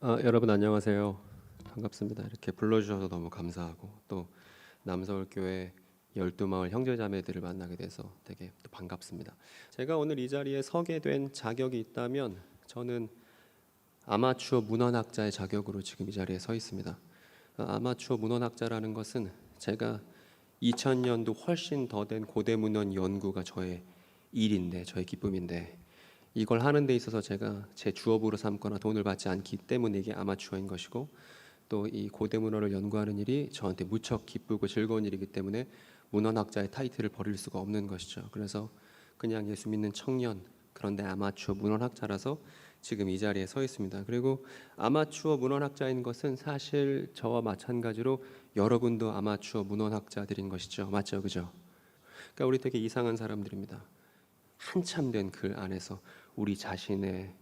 여러분 안녕하세요. 반갑습니다. 이렇게 불러주셔서 너무 감사하고 또 남서울교회 12마을 형제자매들을 만나게 돼서 되게 또 반갑습니다. 제가 오늘 이 자리에 서게 된 자격이 있다면 저는 아마추어 문헌학자의 자격으로 지금 이 자리에 서 있습니다. 아마추어 문헌학자라는 것은 제가 2000년도 훨씬 더 된 고대 문헌 연구가 저의 일인데, 저의 기쁨인데, 이걸 하는 데 있어서 제가 제 주업으로 삼거나 돈을 받지 않기 때문에 이게 아마추어인 것이고, 또 이 고대 문헌을 연구하는 일이 저한테 무척 기쁘고 즐거운 일이기 때문에 문헌학자의 타이틀을 버릴 수가 없는 것이죠. 그래서 그냥 예수 믿는 청년, 그런데 아마추어 문헌학자라서 지금 이 자리에 서 있습니다. 그리고 아마추어 문헌학자인 것은 사실 저와 마찬가지로 여러분도 아마추어 문헌학자들인 것이죠. 맞죠? 그죠? 그러니까 우리 되게 이상한 사람들입니다. 한참 된 글 안에서 우리 자신의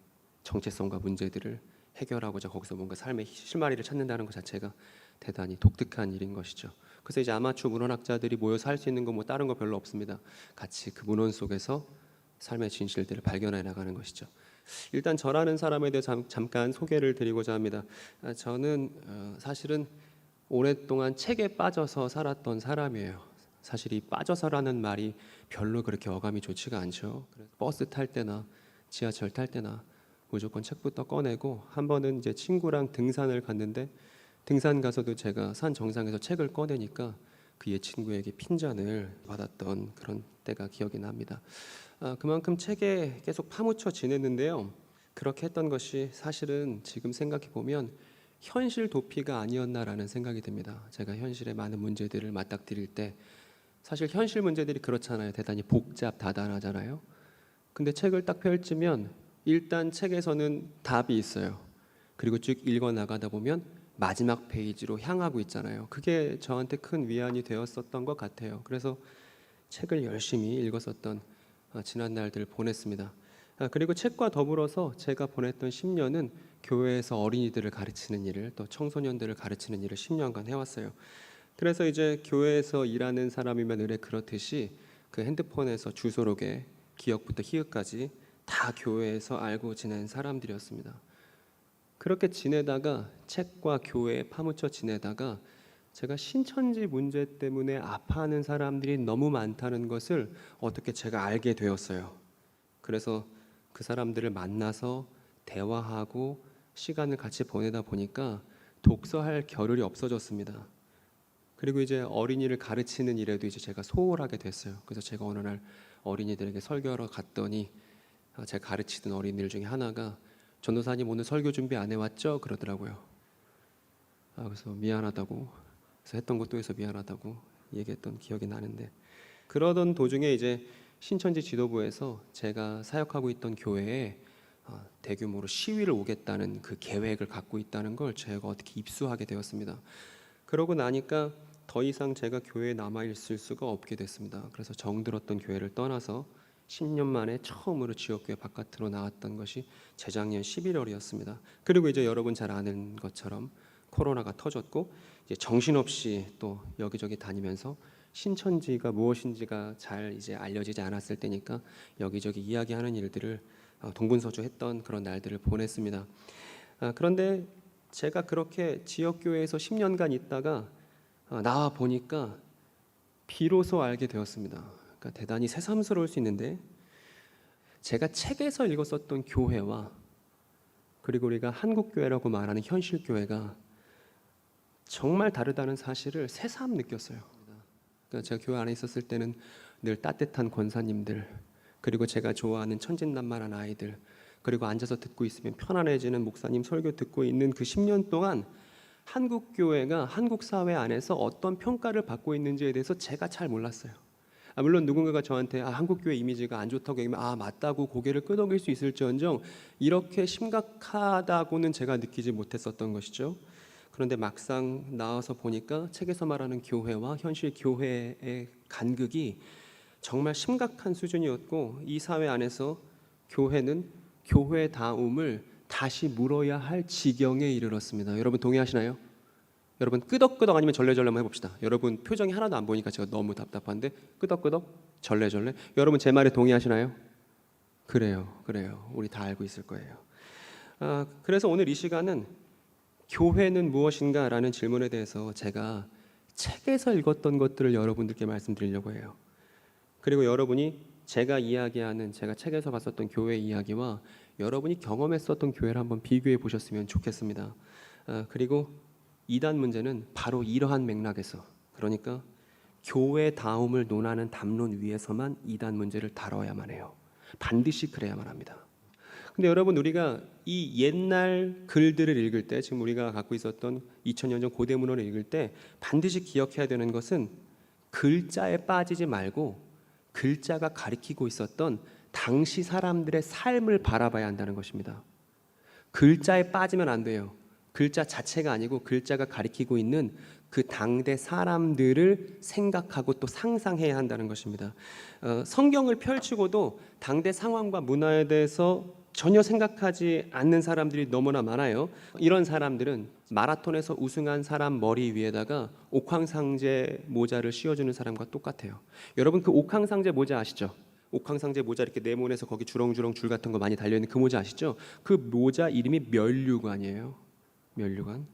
정체성과 문제들을 해결하고자 거기서 뭔가 삶의 실마리를 찾는다는 것 자체가 대단히 독특한 일인 것이죠. 그래서 이제 아마추어 문헌학자들이 모여서 할 수 있는 건 뭐 다른 거 별로 없습니다. 같이 그 문헌 속에서 삶의 진실들을 발견해 나가는 것이죠. 일단 저라는 사람에 대해 잠깐 소개를 드리고자 합니다. 저는 사실은 오랫동안 책에 빠져서 살았던 사람이에요. 사실 이 빠져서라는 말이 별로 그렇게 어감이 좋지가 않죠. 버스 탈 때나 지하철 탈 때나 무조건 책부터 꺼내고, 한 번은 이제 친구랑 등산을 갔는데 등산 가서도 제가 산 정상에서 책을 꺼내니까 그 옛 친구에게 핀잔을 받았던 그런 때가 기억이 납니다. 그만큼 책에 계속 파묻혀 지냈는데요. 그렇게 했던 것이 사실은 지금 생각해 보면 현실 도피가 아니었나라는 생각이 듭니다. 제가 현실의 많은 문제들을 맞닥뜨릴 때 사실 현실 문제들이 그렇잖아요. 대단히 복잡 다단하잖아요. 근데 책을 딱 펼치면 일단 책에서는 답이 있어요. 그리고 쭉 읽어 나가다 보면 마지막 페이지로 향하고 있잖아요. 그게 저한테 큰 위안이 되었었던 것 같아요. 그래서 책을 열심히 읽었었던 지난 날들을 보냈습니다. 그리고 책과 더불어서 제가 보냈던 10년은 교회에서 어린이들을 가르치는 일을, 또 청소년들을 가르치는 일을 10년간 해왔어요. 그래서 이제 교회에서 일하는 사람이면 의뢰 그렇듯이 그 핸드폰에서 주소록에 기역부터 희읍까지 다 교회에서 알고 지낸 사람들이었습니다. 그렇게 지내다가 책과 교회에 파묻혀 지내다가 제가 신천지 문제 때문에 아파하는 사람들이 너무 많다는 것을 어떻게 제가 알게 되었어요. 그래서 그 사람들을 만나서 대화하고 시간을 같이 보내다 보니까 독서할 겨를이 없어졌습니다. 그리고 이제 어린이를 가르치는 일에도 이제 제가 소홀하게 됐어요. 그래서 제가 어느 날 어린이들에게 설교하러 갔더니 제가 가르치던 어린이들 중에 하나가 전도사님 오늘 설교 준비 안 해왔죠? 그러더라고요. 그래서 미안하다고, 그래서 했던 것도 해서 미안하다고 얘기했던 기억이 나는데, 그러던 도중에 이제 신천지 지도부에서 제가 사역하고 있던 교회에 대규모로 시위를 오겠다는 그 계획을 갖고 있다는 걸 제가 어떻게 입수하게 되었습니다. 그러고 나니까 더 이상 제가 교회에 남아 있을 수가 없게 됐습니다. 그래서 정들었던 교회를 떠나서 10년 만에 처음으로 지역교회 바깥으로 나왔던 것이 재작년 11월이었습니다. 그리고 이제 여러분 잘 아는 것처럼 코로나가 터졌고, 이제 정신없이 또 여기저기 다니면서 신천지가 무엇인지가 잘 이제 알려지지 않았을 때니까 여기저기 이야기하는 일들을 동분서주했던 그런 날들을 보냈습니다. 그런데 제가 그렇게 지역교회에서 10년간 있다가 나와 보니까 비로소 알게 되었습니다. 그러니까 대단히 새삼스러울 수 있는데, 제가 책에서 읽었었던 교회와 그리고 우리가 한국교회라고 말하는 현실교회가 정말 다르다는 사실을 새삼 느꼈어요. 그러니까 제가 교회 안에 있었을 때는 늘 따뜻한 권사님들, 그리고 제가 좋아하는 천진난만한 아이들, 그리고 앉아서 듣고 있으면 편안해지는 목사님 설교 듣고 있는 그 10년 동안 한국 교회가 한국 사회 안에서 어떤 평가를 받고 있는지에 대해서 제가 잘 몰랐어요. 물론 누군가가 저한테 한국 교회 이미지가 안 좋다고 얘기하면 맞다고 고개를 끄덕일 수 있을지언정 이렇게 심각하다고는 제가 느끼지 못했었던 것이죠. 그런데 막상 나와서 보니까 책에서 말하는 교회와 현실 교회의 간극이 정말 심각한 수준이었고, 이 사회 안에서 교회는 교회다움을 다시 물어야 할 지경에 이르렀습니다. 여러분 동의하시나요? 여러분 끄덕끄덕 아니면 절레절레 한번 해봅시다. 여러분 표정이 하나도 안 보니까 제가 너무 답답한데 끄덕끄덕 절레절레. 여러분 제 말에 동의하시나요? 그래요. 우리 다 알고 있을 거예요. 그래서 오늘 이 시간은 교회는 무엇인가? 라는 질문에 대해서 제가 책에서 읽었던 것들을 여러분들께 말씀드리려고 해요. 그리고 여러분이 제가 이야기하는, 제가 책에서 봤었던 교회 이야기와 여러분이 경험했었던 교회를 한번 비교해 보셨으면 좋겠습니다. 그리고 이단 문제는 바로 이러한 맥락에서, 그러니까 교회다움을 논하는 담론 위에서만 이단 문제를 다뤄야만 해요. 반드시 그래야만 합니다. 근데 여러분, 우리가 이 옛날 글들을 읽을 때, 지금 우리가 갖고 있었던 2000년 전 고대 문헌을 읽을 때 반드시 기억해야 되는 것은 글자에 빠지지 말고 글자가 가리키고 있었던 당시 사람들의 삶을 바라봐야 한다는 것입니다. 글자에 빠지면 안 돼요. 글자 자체가 아니고 글자가 가리키고 있는 그 당대 사람들을 생각하고 또 상상해야 한다는 것입니다. 성경을 펼치고도 당대 상황과 문화에 대해서 전혀 생각하지 않는 사람들이 너무나 많아요. 이런 사람들은 마라톤에서 우승한 사람 머리 위에다가 옥황상제 모자를 씌워주는 사람과 똑같아요. 여러분, 그 옥황상제 모자 아시죠? 옥황상제 모자 이렇게 네모내서 거기 주렁주렁 줄 같은 거 많이 달려있는 그 모자 아시죠? 그 모자 이름이 면류관이에요. 면류관.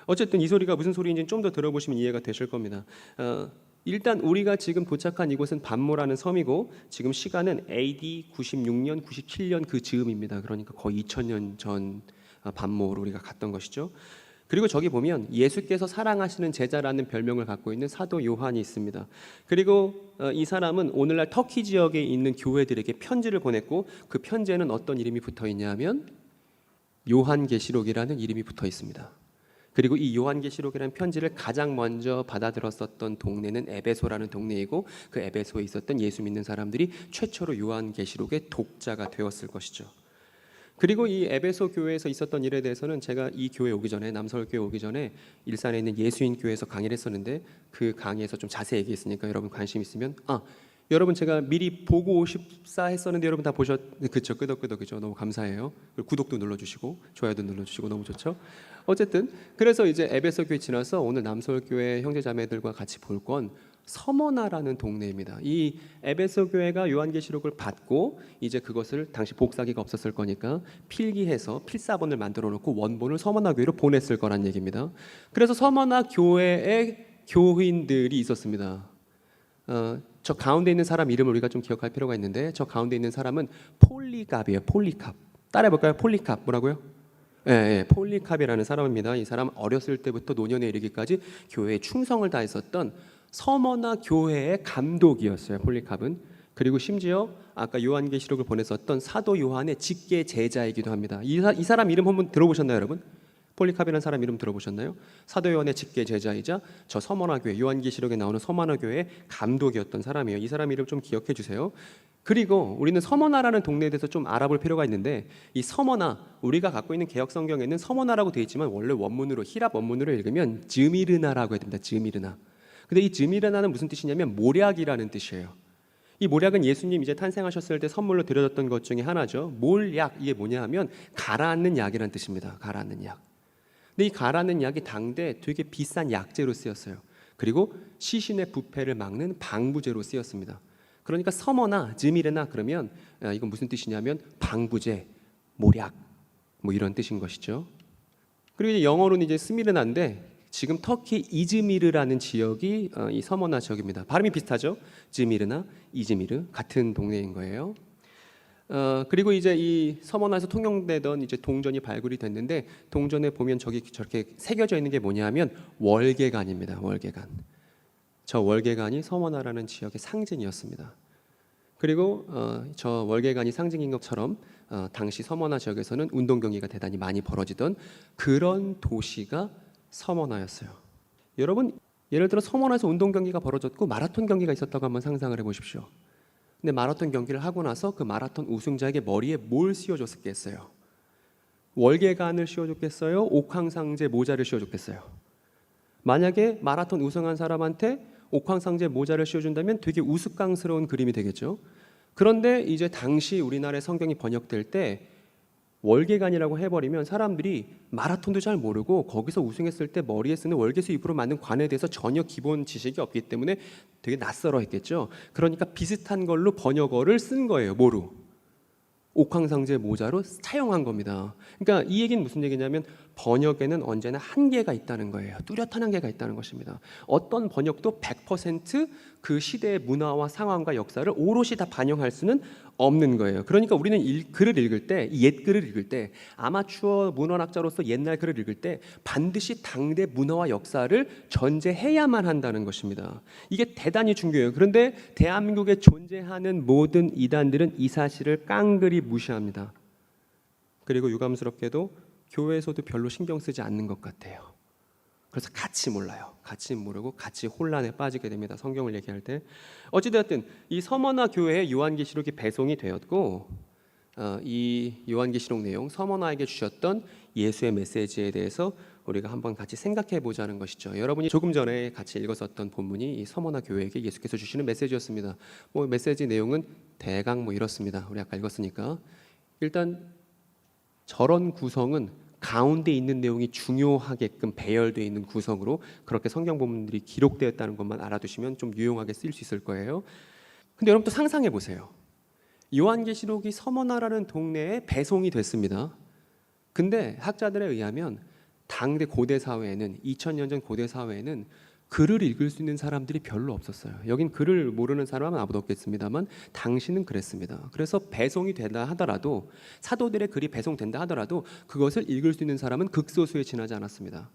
어쨌든 이 소리가 무슨 소리인지는 좀 더 들어보시면 이해가 되실 겁니다. 일단 우리가 지금 도착한 이곳은 반모라는 섬이고 지금 시간은 AD 96년, 97년 그 즈음입니다. 그러니까 거의 2000년 전 반모로 우리가 갔던 것이죠. 그리고 저기 보면 예수께서 사랑하시는 제자라는 별명을 갖고 있는 사도 요한이 있습니다. 그리고 이 사람은 오늘날 터키 지역에 있는 교회들에게 편지를 보냈고 그 편지에는 어떤 이름이 붙어 있냐면 요한계시록이라는 이름이 붙어 있습니다. 그리고 이 요한계시록이라는 편지를 가장 먼저 받아들었었던 동네는 에베소라는 동네이고 그 에베소에 있었던 예수 믿는 사람들이 최초로 요한계시록의 독자가 되었을 것이죠. 그리고 이 에베소 교회에서 있었던 일에 대해서는 제가 이 교회 오기 전에, 남서울교회 오기 전에 일산에 있는 예수인 교회에서 강의를 했었는데 그 강의에서 좀 자세히 얘기했으니까 여러분 관심 있으면 여러분 제가 미리 보고 싶사 했었는데 여러분 다 그쵸? 끄덕끄덕 그죠? 너무 감사해요. 그리고 구독도 눌러주시고 좋아요도 눌러주시고 너무 좋죠. 어쨌든 그래서 이제 에베소 교회 지나서 오늘 남서울교회 형제자매들과 같이 볼 건 서머나라는 동네입니다. 이 에베소 교회가 요한계시록을 받고 이제 그것을 당시 복사기가 없었을 거니까 필기해서 필사본을 만들어 놓고 원본을 서머나 교회로 보냈을 거란 얘기입니다. 그래서 서머나 교회에 교인들이 있었습니다. 저 가운데 있는 사람 이름을 우리가 좀 기억할 필요가 있는데 저 가운데 있는 사람은 폴리갑이에요. 폴리갑. 따라해볼까요? 폴리갑 뭐라고요? 폴리갑이라는 사람입니다. 이 사람 어렸을 때부터 노년에 이르기까지 교회에 충성을 다했었던 서머나 교회의 감독이었어요. 폴리갑은. 그리고 심지어 아까 요한계시록을 보냈었던 사도 요한의 직계 제자이기도 합니다. 이 사람 이름 한번 들어보셨나요, 여러분? 폴리캅이라는 사람 이름 들어보셨나요? 사도 요한의 직계 제자이자 저 서머나 교회, 요한계시록에 나오는 서머나 교회의 감독이었던 사람이에요. 이 사람 이름 좀 기억해 주세요. 그리고 우리는 서머나라는 동네에 대해서 좀 알아볼 필요가 있는데 이 서머나, 우리가 갖고 있는 개역 성경에는 서머나라고 되어 있지만 원래 원문으로, 히랍 원문으로 읽으면 즈미르나라고 해야 됩니다. 즈미르나. 근데 이 즈미르나는 무슨 뜻이냐면 모략이라는 뜻이에요. 이 모략은 예수님 이제 탄생하셨을 때 선물로 드려졌던 것 중에 하나죠. 몰약, 이게 뭐냐 하면 가라앉는 약이라는 뜻입니다. 가라앉는 약. 근데 이 가라앉는 약이 당대 되게 비싼 약재로 쓰였어요. 그리고 시신의 부패를 막는 방부제로 쓰였습니다. 그러니까 서머나 즈미르나 그러면 이건 무슨 뜻이냐면 방부제, 모략 뭐 이런 뜻인 것이죠. 그리고 이제 영어로는 이제 스미르나인데 지금 터키 이즈미르라는 지역이 이 서머나 지역입니다. 발음이 비슷하죠? 즈미르나, 이즈미르 같은 동네인 거예요. 그리고 이제 이 서머나에서 통용되던 이제 동전이 발굴이 됐는데 동전에 보면 저렇게 새겨져 있는 게 뭐냐면 월계관입니다. 월계관. 저 월계관이 서머나라는 지역의 상징이었습니다. 그리고 저 월계관이 상징인 것처럼 당시 서머나 지역에서는 운동 경기가 대단히 많이 벌어지던 그런 도시가 서머나였어요. 여러분, 예를 들어 서머나에서 운동 경기가 벌어졌고 마라톤 경기가 있었다고 한번 상상을 해보십시오. 근데 마라톤 경기를 하고 나서 그 마라톤 우승자에게 머리에 뭘 씌워줬겠어요? 월계관을 씌워줬겠어요? 옥황상제 모자를 씌워줬겠어요? 만약에 마라톤 우승한 사람한테 옥황상제 모자를 씌워준다면 되게 우스꽝스러운 그림이 되겠죠. 그런데 이제 당시 우리나라의 성경이 번역될 때 월계관이라고 해버리면 사람들이 마라톤도 잘 모르고 거기서 우승했을 때 머리에 쓰는 월계수 잎으로 만든 관에 대해서 전혀 기본 지식이 없기 때문에 되게 낯설어 했겠죠. 그러니까 비슷한 걸로 번역어를 쓴 거예요. 뭐로? 옥황상제 모자로 차용한 겁니다. 그러니까 이 얘기는 무슨 얘기냐면 번역에는 언제나 한계가 있다는 거예요. 뚜렷한 한계가 있다는 것입니다. 어떤 번역도 100%그 시대의 문화와 상황과 역사를 오롯이 다 반영할 수는 없는 거예요. 그러니까 우리는 글을 읽을 때, 옛 글을 읽을 때, 아마추어 문헌학자로서 옛날 글을 읽을 때 반드시 당대 문화와 역사를 전제해야만 한다는 것입니다. 이게 대단히 중요해요. 그런데 대한민국에 존재하는 모든 이단들은 이 사실을 깡그리 무시합니다. 그리고 유감스럽게도 교회에서도 별로 신경 쓰지 않는 것 같아요. 그래서 같이 몰라요. 같이 모르고 같이 혼란에 빠지게 됩니다. 성경을 얘기할 때. 어찌되었든 이 서머나 교회에 요한계시록이 배송이 되었고, 이 요한계시록 내용, 서머나에게 주셨던 예수의 메시지에 대해서 우리가 한번 같이 생각해 보자는 것이죠. 여러분이 조금 전에 같이 읽었었던 본문이 이 서머나 교회에게 예수께서 주시는 메시지였습니다. 메시지 내용은 대강 이렇습니다. 우리 아까 읽었으니까. 일단 저런 구성은 가운데 있는 내용이 중요하게끔 배열되어 있는 구성으로 그렇게 성경 본문들이 기록되었다는 것만 알아두시면 좀 유용하게 쓰일 수 있을 거예요. 근데 여러분 또 상상해 보세요. 요한계시록이 서머나라는 동네에 배송이 됐습니다. 근데 학자들에 의하면 당대 고대 사회에는 2000년 전 고대 사회에는 글을 읽을 수 있는 사람들이 별로 없었어요. 여긴 글을 모르는 사람은 아무도 없겠습니다만 당시는 그랬습니다. 그래서 배송이 된다 하더라도, 사도들의 글이 배송된다 하더라도 그것을 읽을 수 있는 사람은 극소수에 지나지 않았습니다.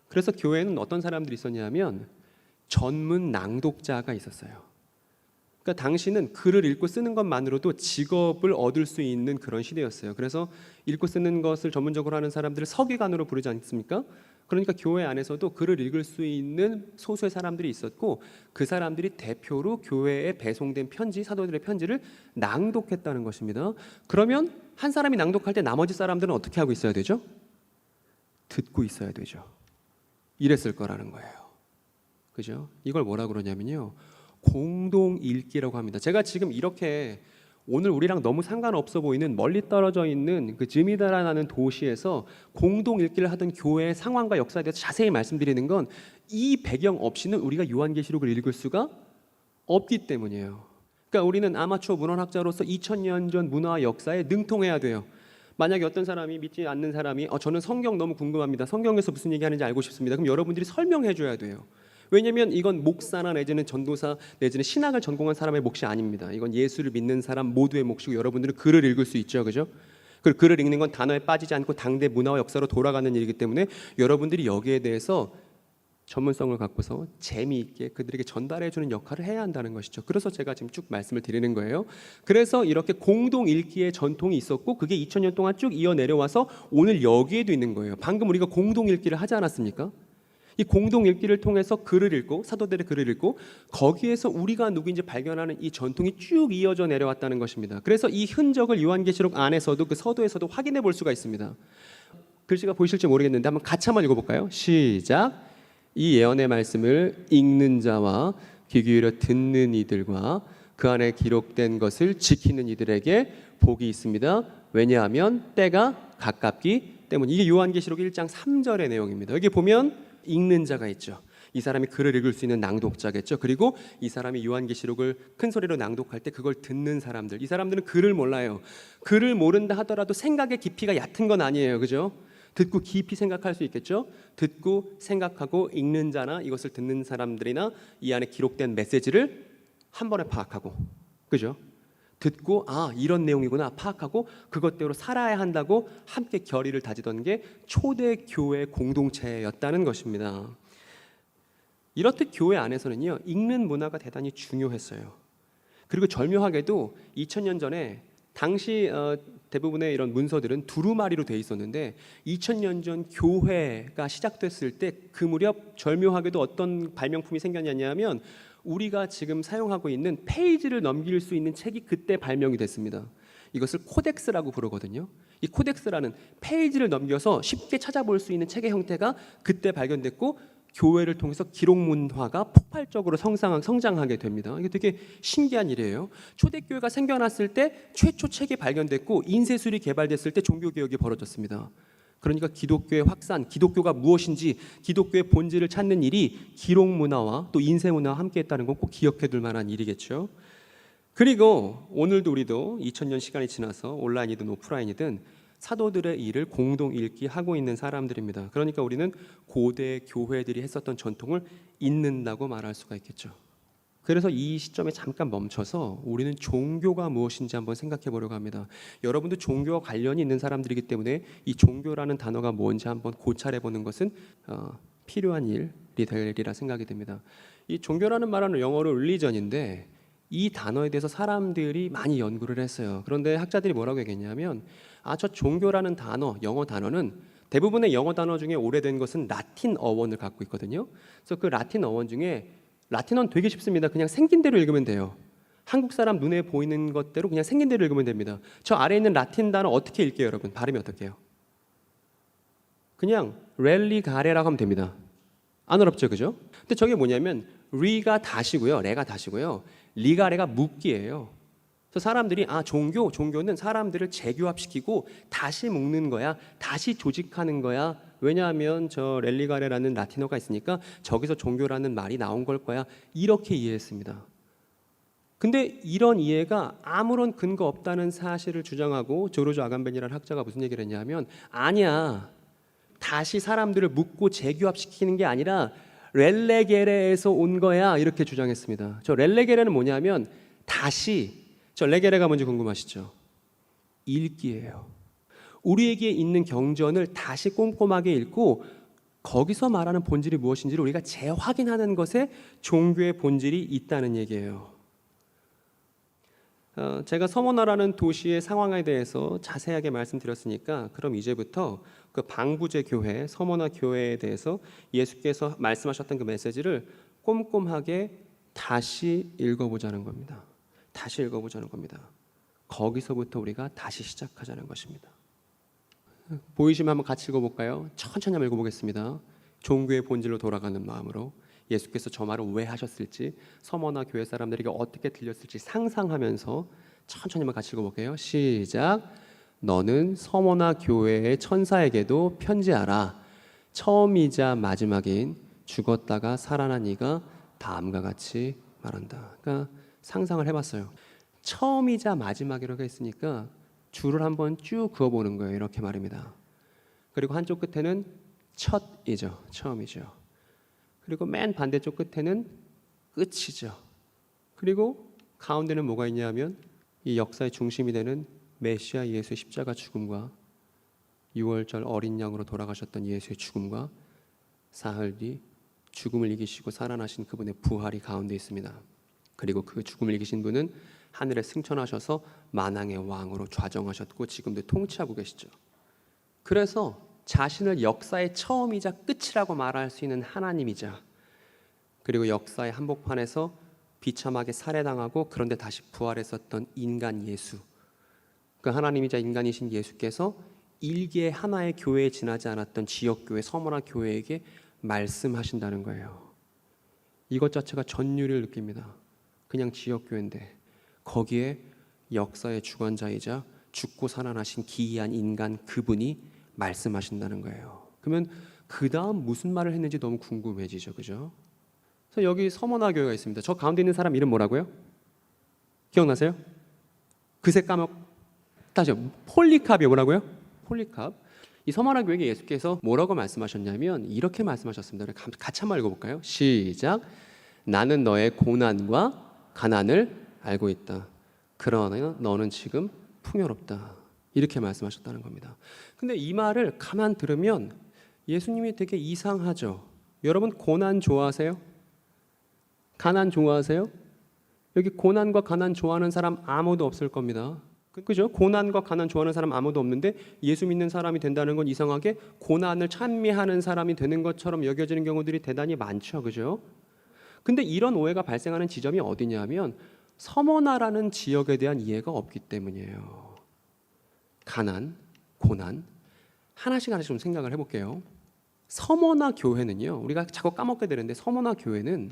그래서 교회에는 어떤 사람들이 있었냐면 전문 낭독자가 있었어요. 그러니까 당시는 글을 읽고 쓰는 것만으로도 직업을 얻을 수 있는 그런 시대였어요. 그래서 읽고 쓰는 것을 전문적으로 하는 사람들을 서기관으로 부르지 않습니까? 그러니까 교회 안에서도 글을 읽을 수 있는 소수의 사람들이 있었고, 그 사람들이 대표로 교회에 배송된 편지, 사도들의 편지를 낭독했다는 것입니다. 그러면 한 사람이 낭독할 때 나머지 사람들은 어떻게 하고 있어야 되죠? 듣고 있어야 되죠. 이랬을 거라는 거예요. 그죠? 이걸 뭐라 그러냐면요, 공동 읽기라고 합니다. 제가 지금 이렇게 오늘 우리랑 너무 상관없어 보이는 멀리 떨어져 있는 그 즈미다라는 도시에서 공동 읽기를 하던 교회의 상황과 역사에 대해서 자세히 말씀드리는 건 이 배경 없이는 우리가 요한계시록을 읽을 수가 없기 때문이에요. 그러니까 우리는 아마추어 문헌학자로서 2000년 전 문화와 역사에 능통해야 돼요. 만약에 어떤 사람이, 믿지 않는 사람이 저는 성경 너무 궁금합니다, 성경에서 무슨 얘기하는지 알고 싶습니다, 그럼 여러분들이 설명해 줘야 돼요. 왜냐하면 이건 목사나 내지는 전도사 내지는 신학을 전공한 사람의 몫이 아닙니다. 이건 예수를 믿는 사람 모두의 몫이고, 여러분들은 글을 읽을 수 있죠, 그죠? 그리고 글을 읽는 건 단어에 빠지지 않고 당대 문화와 역사로 돌아가는 일이기 때문에 여러분들이 여기에 대해서 전문성을 갖고서 재미있게 그들에게 전달해주는 역할을 해야 한다는 것이죠. 그래서 제가 지금 쭉 말씀을 드리는 거예요. 그래서 이렇게 공동 읽기의 전통이 있었고, 그게 2000년 동안 쭉 이어 내려와서 오늘 여기에도 있는 거예요. 방금 우리가 공동 읽기를 하지 않았습니까? 이 공동 읽기를 통해서 글을 읽고, 사도들의 글을 읽고, 거기에서 우리가 누구인지 발견하는 이 전통이 쭉 이어져 내려왔다는 것입니다. 그래서 이 흔적을 요한계시록 안에서도, 그 서도에서도 확인해 볼 수가 있습니다. 글씨가 보이실지 모르겠는데 한번 같이 한번 읽어볼까요? 시작. 이 예언의 말씀을 읽는 자와 귀 기울여 듣는 이들과 그 안에 기록된 것을 지키는 이들에게 복이 있습니다. 왜냐하면 때가 가깝기 때문에. 이게 요한계시록 1장 3절의 내용입니다. 여기 보면 읽는 자가 있죠. 이 사람이 글을 읽을 수 있는 낭독자겠죠. 그리고 이 사람이 요한계시록을 큰 소리로 낭독할 때 그걸 듣는 사람들, 이 사람들은 글을 몰라요. 글을 모른다 하더라도 생각의 깊이가 얕은 건 아니에요, 그죠? 듣고 깊이 생각할 수 있겠죠. 듣고 생각하고 읽는 자나 이것을 듣는 사람들이나 이 안에 기록된 메시지를 한 번에 파악하고, 그죠? 듣고 이런 내용이구나 파악하고 그것대로 살아야 한다고 함께 결의를 다지던 게 초대 교회 공동체였다는 것입니다. 이렇듯 교회 안에서는요, 읽는 문화가 대단히 중요했어요. 그리고 절묘하게도 2000년 전에 당시 대부분의 이런 문서들은 두루마리로 돼 있었는데 2000년 전 교회가 시작됐을 때 그 무렵 절묘하게도 어떤 발명품이 생겼냐면, 우리가 지금 사용하고 있는 페이지를 넘길 수 있는 책이 그때 발명이 됐습니다. 이것을 코덱스라고 부르거든요. 이 코덱스라는 페이지를 넘겨서 쉽게 찾아볼 수 있는 책의 형태가 그때 발견됐고, 교회를 통해서 기록 문화가 폭발적으로 성장하게 됩니다. 이게 되게 신기한 일이에요. 초대교회가 생겨났을 때 최초 책이 발견됐고, 인쇄술이 개발됐을 때 종교개혁이 벌어졌습니다. 그러니까 기독교의 확산, 기독교가 무엇인지, 기독교의 본질을 찾는 일이 기록 문화와 또 인쇄 문화와 함께했다는 건 꼭 기억해둘 만한 일이겠죠. 그리고 오늘도 우리도 2000년 시간이 지나서 온라인이든 오프라인이든 사도들의 일을 공동 읽기하고 있는 사람들입니다. 그러니까 우리는 고대 교회들이 했었던 전통을 잇는다고 말할 수가 있겠죠. 그래서 이 시점에 잠깐 멈춰서 우리는 종교가 무엇인지 한번 생각해 보려고 합니다. 여러분도 종교와 관련이 있는 사람들이기 때문에 이 종교라는 단어가 뭔지 한번 고찰해 보는 것은 필요한 일이 되리라 생각이 됩니다. 이 종교라는 말은 영어로 religion인데 이 단어에 대해서 사람들이 많이 연구를 했어요. 그런데 학자들이 뭐라고 얘기했냐면 저 종교라는 단어, 영어 단어는 대부분의 영어 단어 중에 오래된 것은 라틴 어원을 갖고 있거든요. 그래서 그 라틴 어원 중에 라틴어는 되게 쉽습니다. 그냥 생긴 대로 읽으면 돼요. 한국 사람 눈에 보이는 것대로 그냥 생긴 대로 읽으면 됩니다. 저 아래에 있는 라틴 단어 어떻게 읽게요, 여러분? 발음이 어떻게 해요? 그냥 렐리가레라고 하면 됩니다. 안 어렵죠, 그죠? 근데 저게 뭐냐면 리가 다시고요, 레가 다시고요, 리가레가 묶기예요. 그래서 사람들이 종교는 사람들을 재교합시키고 다시 묶는 거야, 다시 조직하는 거야. 왜냐하면 저 렐리가레라는 라틴어가 있으니까 저기서 종교라는 말이 나온 걸 거야. 이렇게 이해했습니다. 근데 이런 이해가 아무런 근거 없다는 사실을 주장하고 조르주 아간벤이라는 학자가 무슨 얘기를 했냐면 아니야. 다시 사람들을 묶고 재교합시키는 게 아니라 렐레게레에서 온 거야. 이렇게 주장했습니다. 저 렐레게레는 뭐냐면 다시, 저 레게레가 뭔지 궁금하시죠? 읽기예요. 우리에게 있는 경전을 다시 꼼꼼하게 읽고 거기서 말하는 본질이 무엇인지를 우리가 재확인하는 것에 종교의 본질이 있다는 얘기예요. 제가 서머나라는 도시의 상황에 대해서 자세하게 말씀드렸으니까 그럼 이제부터 그 방부제 교회, 서머나 교회에 대해서 예수께서 말씀하셨던 그 메시지를 꼼꼼하게 다시 읽어보자는 겁니다. 다시 읽어보자는 겁니다. 거기서부터 우리가 다시 시작하자는 것입니다. 보이시면 한번 같이 읽어볼까요? 천천히 한번 읽어보겠습니다. 종교의 본질로 돌아가는 마음으로 예수께서 저 말을 왜 하셨을지, 서머나 교회 사람들에게 어떻게 들렸을지 상상하면서 천천히 한번 같이 읽어볼게요. 시작. 너는 서머나 교회의 천사에게도 편지하라. 처음이자 마지막인 죽었다가 살아난 이가 다음과 같이 말한다. 그러니까 상상을 해봤어요. 처음이자 마지막이라고 했으니까 줄을 한번 쭉 그어보는 거예요. 이렇게 말입니다. 그리고 한쪽 끝에는 첫이죠. 처음이죠. 그리고 맨 반대쪽 끝에는 끝이죠. 그리고 가운데는 뭐가 있냐면 이 역사의 중심이 되는 메시아 예수의 십자가 죽음과 6월절 어린 양으로 돌아가셨던 예수의 죽음과 사흘 뒤 죽음을 이기시고 살아나신 그분의 부활이 가운데 있습니다. 그리고 그 죽음을 이기신 분은 하늘에 승천하셔서 만왕의 왕으로 좌정하셨고 지금도 통치하고 계시죠. 그래서 자신을 역사의 처음이자 끝이라고 말할 수 있는 하나님이자 그리고 역사의 한복판에서 비참하게 살해당하고 그런데 다시 부활했었던 인간 예수, 그 하나님이자 인간이신 예수께서 일개의 하나의 교회에 지나지 않았던 지역교회 서머나 교회에게 말씀하신다는 거예요. 이것 자체가 전율을 느낍니다. 그냥 지역교회인데 거기에 역사의 주관자이자 죽고 살아나신 기이한 인간 그분이 말씀하신다는 거예요. 그러면 그 다음 무슨 말을 했는지 너무 궁금해지죠, 그죠? 그래서 여기 서머나 교회가 있습니다. 저 가운데 있는 사람 이름 뭐라고요? 기억나세요? 그새 다시요. 폴리캅이요. 뭐라고요? 폴리캅. 이 서머나 교회에 예수께서 뭐라고 말씀하셨냐면 이렇게 말씀하셨습니다. 같이 한번 읽어볼까요? 시작. 나는 너의 고난과 가난을 알고 있다. 그러나 너는 지금 풍요롭다. 이렇게 말씀하셨다는 겁니다. 근데 이 말을 가만 들으면 예수님이 되게 이상하죠. 여러분 고난 좋아하세요? 가난 좋아하세요? 여기 고난과 가난 좋아하는 사람 아무도 없을 겁니다. 그죠? 고난과 가난 좋아하는 사람 아무도 없는데 예수 믿는 사람이 된다는 건 이상하게 고난을 찬미하는 사람이 되는 것처럼 여겨지는 경우들이 대단히 많죠. 그죠? 근데 이런 오해가 발생하는 지점이 어디냐면 서머나라는 지역에 대한 이해가 없기 때문이에요. 가난, 고난 하나씩 좀 생각을 해볼게요. 서머나 교회는요, 우리가 자꾸 까먹게 되는데 서머나 교회는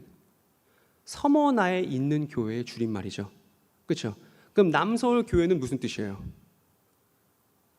서머나에 있는 교회의 줄임말이죠. 그렇죠? 그럼 남서울 교회는 무슨 뜻이에요?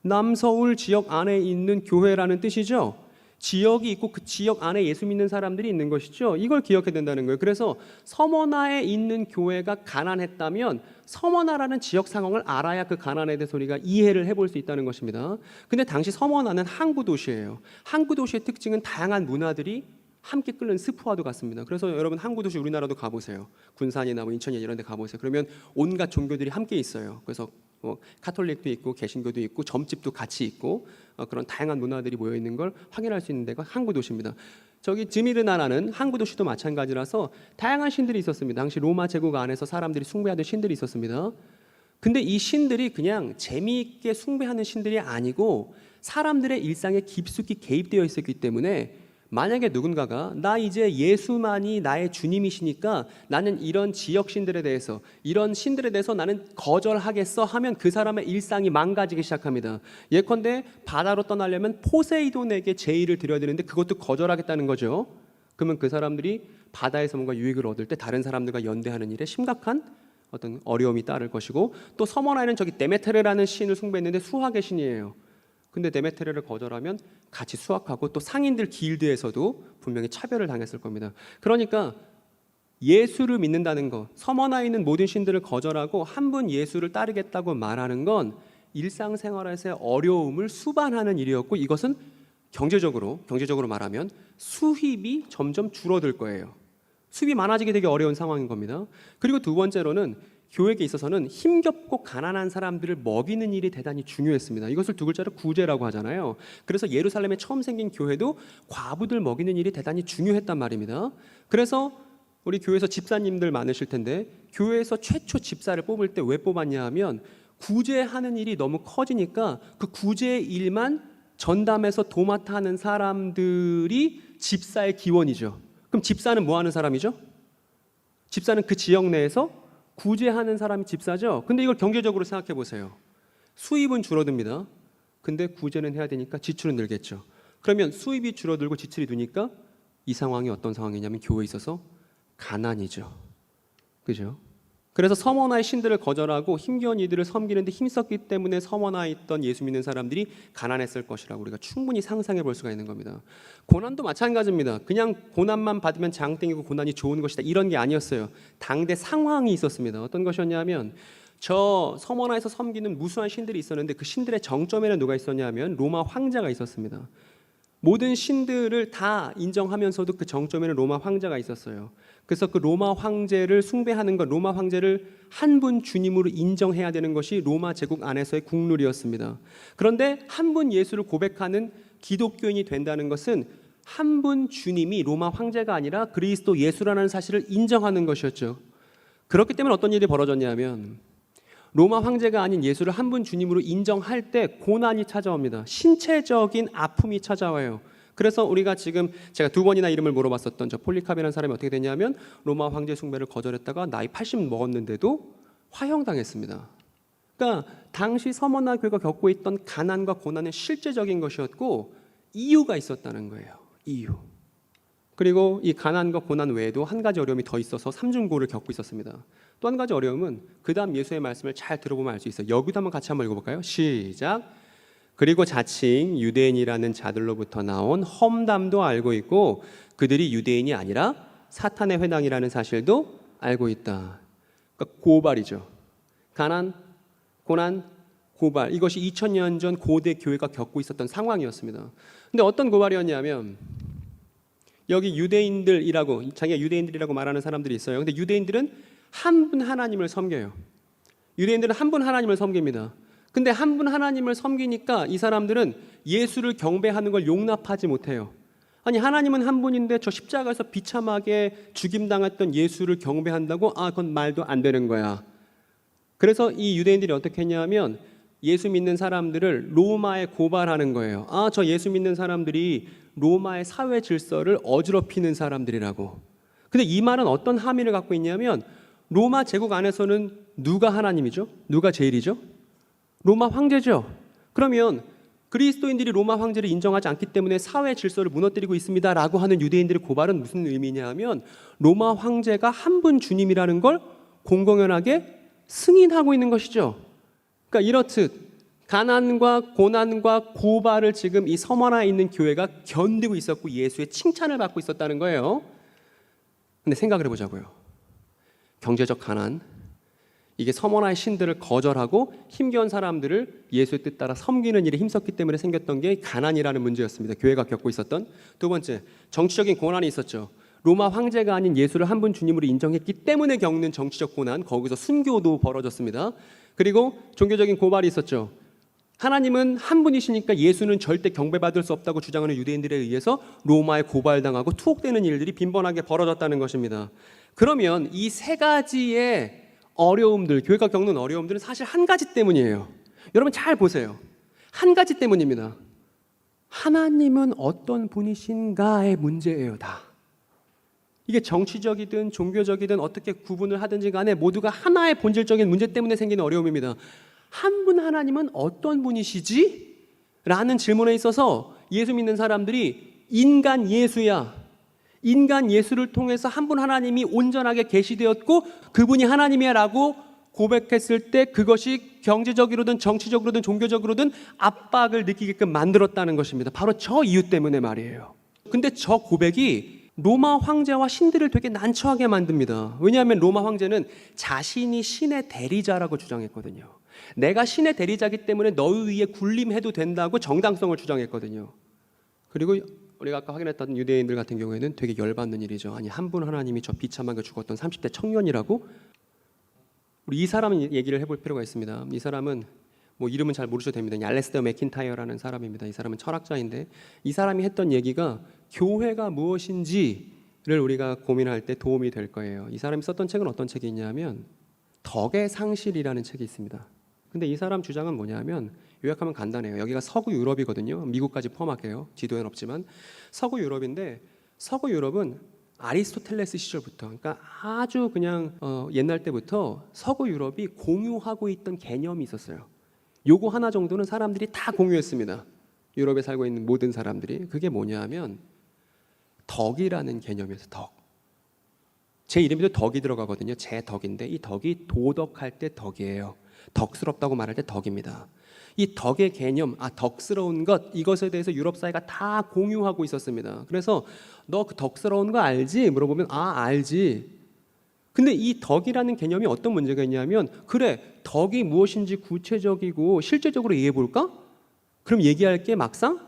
남서울 지역 안에 있는 교회라는 뜻이죠. 지역이 있고 그 지역 안에 예수 믿는 사람들이 있는 것이죠. 이걸 기억해야 된다는 거예요. 그래서 서머나에 있는 교회가 가난했다면 서머나라는 지역 상황을 알아야 그 가난에 대해서 우리가 이해를 해볼 수 있다는 것입니다. 근데 당시 서머나는 항구 도시예요. 항구 도시의 특징은 다양한 문화들이 함께 끓는 스프와도 같습니다. 그래서 여러분 항구 도시 우리나라도 가보세요. 군산이나 뭐 인천이나 이런 데 가보세요. 그러면 온갖 종교들이 함께 있어요. 그래서 카톨릭도 있고 개신교도 있고 점집도 같이 있고 그런 다양한 문화들이 모여 있는 걸 확인할 수 있는 데가 항구 도시입니다. 저기 즈미르나라는 항구 도시도 마찬가지라서 다양한 신들이 있었습니다. 당시 로마 제국 안에서 사람들이 숭배하던 신들이 있었습니다. 근데 이 신들이 그냥 재미있게 숭배하는 신들이 아니고 사람들의 일상에 깊숙이 개입되어 있었기 때문에 만약에 누군가가 나 이제 예수만이 나의 주님이시니까 나는 이런 지역 신들에 대해서 이런 신들에 대해서 나는 거절하겠어 하면 그 사람의 일상이 망가지기 시작합니다. 예컨대 바다로 떠나려면 포세이돈에게 제의를 드려야 되는데 그것도 거절하겠다는 거죠. 그러면 그 사람들이 바다에서 뭔가 유익을 얻을 때 다른 사람들과 연대하는 일에 심각한 어떤 어려움이 따를 것이고, 또 서머나에는 저기 데메테르라는 신을 숭배했는데 수학의 신이에요. 근데 데메테르를 거절하면 같이 수학하고 또 상인들 길드에서도 분명히 차별을 당했을 겁니다. 그러니까 예수를 믿는다는 것, 서머나에 있는 모든 신들을 거절하고 한 분 예수를 따르겠다고 말하는 건 일상생활에서의 어려움을 수반하는 일이었고, 이것은 경제적으로 말하면 수입이 점점 줄어들 거예요. 수입이 많아지게 되게 어려운 상황인 겁니다. 그리고 두 번째로는 교회에 있어서는 힘겹고 가난한 사람들을 먹이는 일이 대단히 중요했습니다. 이것을 두 글자로 구제라고 하잖아요. 그래서 예루살렘에 처음 생긴 교회도 과부들 먹이는 일이 대단히 중요했단 말입니다. 그래서 우리 교회에서 집사님들 많으실 텐데 교회에서 최초 집사를 뽑을 때 왜 뽑았냐 하면 구제하는 일이 너무 커지니까 그 구제 일만 전담해서 도맡아 하는 사람들이 집사의 기원이죠. 그럼 집사는 뭐 하는 사람이죠? 집사는 그 지역 내에서 구제하는 사람이 집사죠. 근데 이걸 경제적으로 생각해 보세요. 수입은 줄어듭니다. 근데 구제는 해야 되니까 지출은 늘겠죠. 그러면 수입이 줄어들고 지출이 느니까 이 상황이 어떤 상황이냐면 교회에 있어서 가난이죠. 그죠? 그래서 서머나의 신들을 거절하고 힘겨운 이들을 섬기는데 힘썼기 때문에 서머나에 있던 예수 믿는 사람들이 가난했을 것이라고 우리가 충분히 상상해 볼 수가 있는 겁니다. 고난도 마찬가지입니다. 그냥 고난만 받으면 장땡이고 고난이 좋은 것이다 이런 게 아니었어요. 당대 상황이 있었습니다. 어떤 것이었냐면 저 서머나에서 섬기는 무수한 신들이 있었는데 그 신들의 정점에는 누가 있었냐면 로마 황제가 있었습니다. 모든 신들을 다 인정하면서도 그 정점에는 로마 황제가 있었어요. 그래서 그 로마 황제를 숭배하는 것, 로마 황제를 한 분 주님으로 인정해야 되는 것이 로마 제국 안에서의 국룰이었습니다. 그런데 한 분 예수를 고백하는 기독교인이 된다는 것은 한 분 주님이 로마 황제가 아니라 그리스도 예수라는 사실을 인정하는 것이었죠. 그렇기 때문에 어떤 일이 벌어졌냐면 로마 황제가 아닌 예수를 한 분 주님으로 인정할 때 고난이 찾아옵니다. 신체적인 아픔이 찾아와요. 그래서 우리가 지금 제가 두 번이나 이름을 물어봤었던 저 폴리카베라는 사람이 어떻게 됐냐면 로마 황제 숭배를 거절했다가 나이 80 먹었는데도 화형당했습니다. 그러니까 당시 서머나 교회가 겪고 있던 가난과 고난은 실제적인 것이었고 이유가 있었다는 거예요. 이유. 그리고 이 가난과 고난 외에도 한 가지 어려움이 더 있어서 삼중고를 겪고 있었습니다. 또 한 가지 어려움은 그 다음 예수의 말씀을 잘 들어보면 알 수 있어요. 여기도 한번 같이 한번 읽어볼까요? 시작. 그리고 자칭 유대인이라는 자들로부터 나온 험담도 알고 있고 그들이 유대인이 아니라 사탄의 회당이라는 사실도 알고 있다. 그러니까 고발이죠. 가난, 고난, 고발. 이것이 2000년 전 고대 교회가 겪고 있었던 상황이었습니다. 근데 어떤 고발이었냐면 여기 유대인들이라고 자기가 유대인들이라고 말하는 사람들이 있어요. 근데 유대인들은 한 분 하나님을 섬겨요. 유대인들은 한 분 하나님을 섬깁니다. 근데 한 분 하나님을 섬기니까 이 사람들은 예수를 경배하는 걸 용납하지 못해요. 아니 하나님은 한 분인데 저 십자가에서 비참하게 죽임당했던 예수를 경배한다고? 그건 말도 안 되는 거야. 그래서 이 유대인들이 어떻게 했냐면 예수 믿는 사람들을 로마에 고발하는 거예요. 저 예수 믿는 사람들이 로마의 사회 질서를 어지럽히는 사람들이라고. 근데 이 말은 어떤 함의를 갖고 있냐면 로마 제국 안에서는 누가 하나님이죠? 누가 제일이죠? 로마 황제죠. 그러면 그리스도인들이 로마 황제를 인정하지 않기 때문에 사회 질서를 무너뜨리고 있습니다라고 하는 유대인들의 고발은 무슨 의미냐 하면 로마 황제가 한 분 주님이라는 걸 공공연하게 승인하고 있는 것이죠. 그러니까 이렇듯 가난과 고난과 고발을 지금 이 서머나에 있는 교회가 견디고 있었고 예수의 칭찬을 받고 있었다는 거예요. 근데 생각을 해보자고요. 경제적 가난, 이게 서머나의 신들을 거절하고 힘겨운 사람들을 예수의 뜻 따라 섬기는 일에 힘썼기 때문에 생겼던 게 가난이라는 문제였습니다. 교회가 겪고 있었던. 두 번째, 정치적인 고난이 있었죠. 로마 황제가 아닌 예수를 한 분 주님으로 인정했기 때문에 겪는 정치적 고난, 거기서 순교도 벌어졌습니다. 그리고 종교적인 고발이 있었죠. 하나님은 한 분이시니까 예수는 절대 경배받을 수 없다고 주장하는 유대인들에 의해서 로마에 고발당하고 투옥되는 일들이 빈번하게 벌어졌다는 것입니다. 그러면 이 세 가지의 어려움들, 교회가 겪는 어려움들은 사실 한 가지 때문이에요. 여러분 잘 보세요. 한 가지 때문입니다. 하나님은 어떤 분이신가의 문제예요, 다. 이게 정치적이든 종교적이든 어떻게 구분을 하든지 간에 모두가 하나의 본질적인 문제 때문에 생기는 어려움입니다. 한 분 하나님은 어떤 분이시지? 라는 질문에 있어서 예수 믿는 사람들이 인간 예수야, 인간 예수를 통해서 한 분 하나님이 온전하게 계시되었고 그분이 하나님이야 라고 고백했을 때 그것이 경제적으로든 정치적으로든 종교적으로든 압박을 느끼게끔 만들었다는 것입니다. 바로 저 이유 때문에 말이에요. 근데 저 고백이 로마 황제와 신들을 되게 난처하게 만듭니다. 왜냐하면 로마 황제는 자신이 신의 대리자라고 주장했거든요. 내가 신의 대리자이기 때문에 너희 위에 군림해도 된다고 정당성을 주장했거든요. 그리고 우리가 아까 확인했던 유대인들 같은 경우에는 되게 열받는 일이죠. 아니 한 분 하나님이 저 비참하게 죽었던 30대 청년이라고? 우리 이 사람 얘기를 해볼 필요가 있습니다. 이 사람은 뭐 이름은 잘 모르셔도 됩니다. 알레스테어 맥킨타이어라는 사람입니다. 이 사람은 철학자인데 이 사람이 했던 얘기가 교회가 무엇인지를 우리가 고민할 때 도움이 될 거예요. 이 사람이 썼던 책은 어떤 책이 있냐면 덕의 상실이라는 책이 있습니다. 근데 이 사람 주장은 뭐냐면 요약하면 간단해요. 여기가 서구 유럽이거든요. 미국까지 포함할게요. 지도에는 없지만 서구 유럽인데 서구 유럽은 아리스토텔레스 시절부터, 그러니까 아주 그냥 옛날 때부터 서구 유럽이 공유하고 있던 개념이 있었어요. 요거 하나 정도는 사람들이 다 공유했습니다. 유럽에 살고 있는 모든 사람들이. 그게 뭐냐 하면 덕이라는 개념이었어요. 덕. 제 이름에도 덕이 들어가거든요. 제 덕인데 이 덕이 도덕할 때 덕이에요. 덕스럽다고 말할 때 덕입니다. 이 덕의 개념, 덕스러운 것, 이것에 대해서 유럽 사회가 다 공유하고 있었습니다. 그래서 너 그 덕스러운 거 알지? 물어보면 알지. 근데 이 덕이라는 개념이 어떤 문제가 있냐면 그래, 덕이 무엇인지 구체적이고 실제적으로 이해해 볼까? 그럼 얘기할 게 막상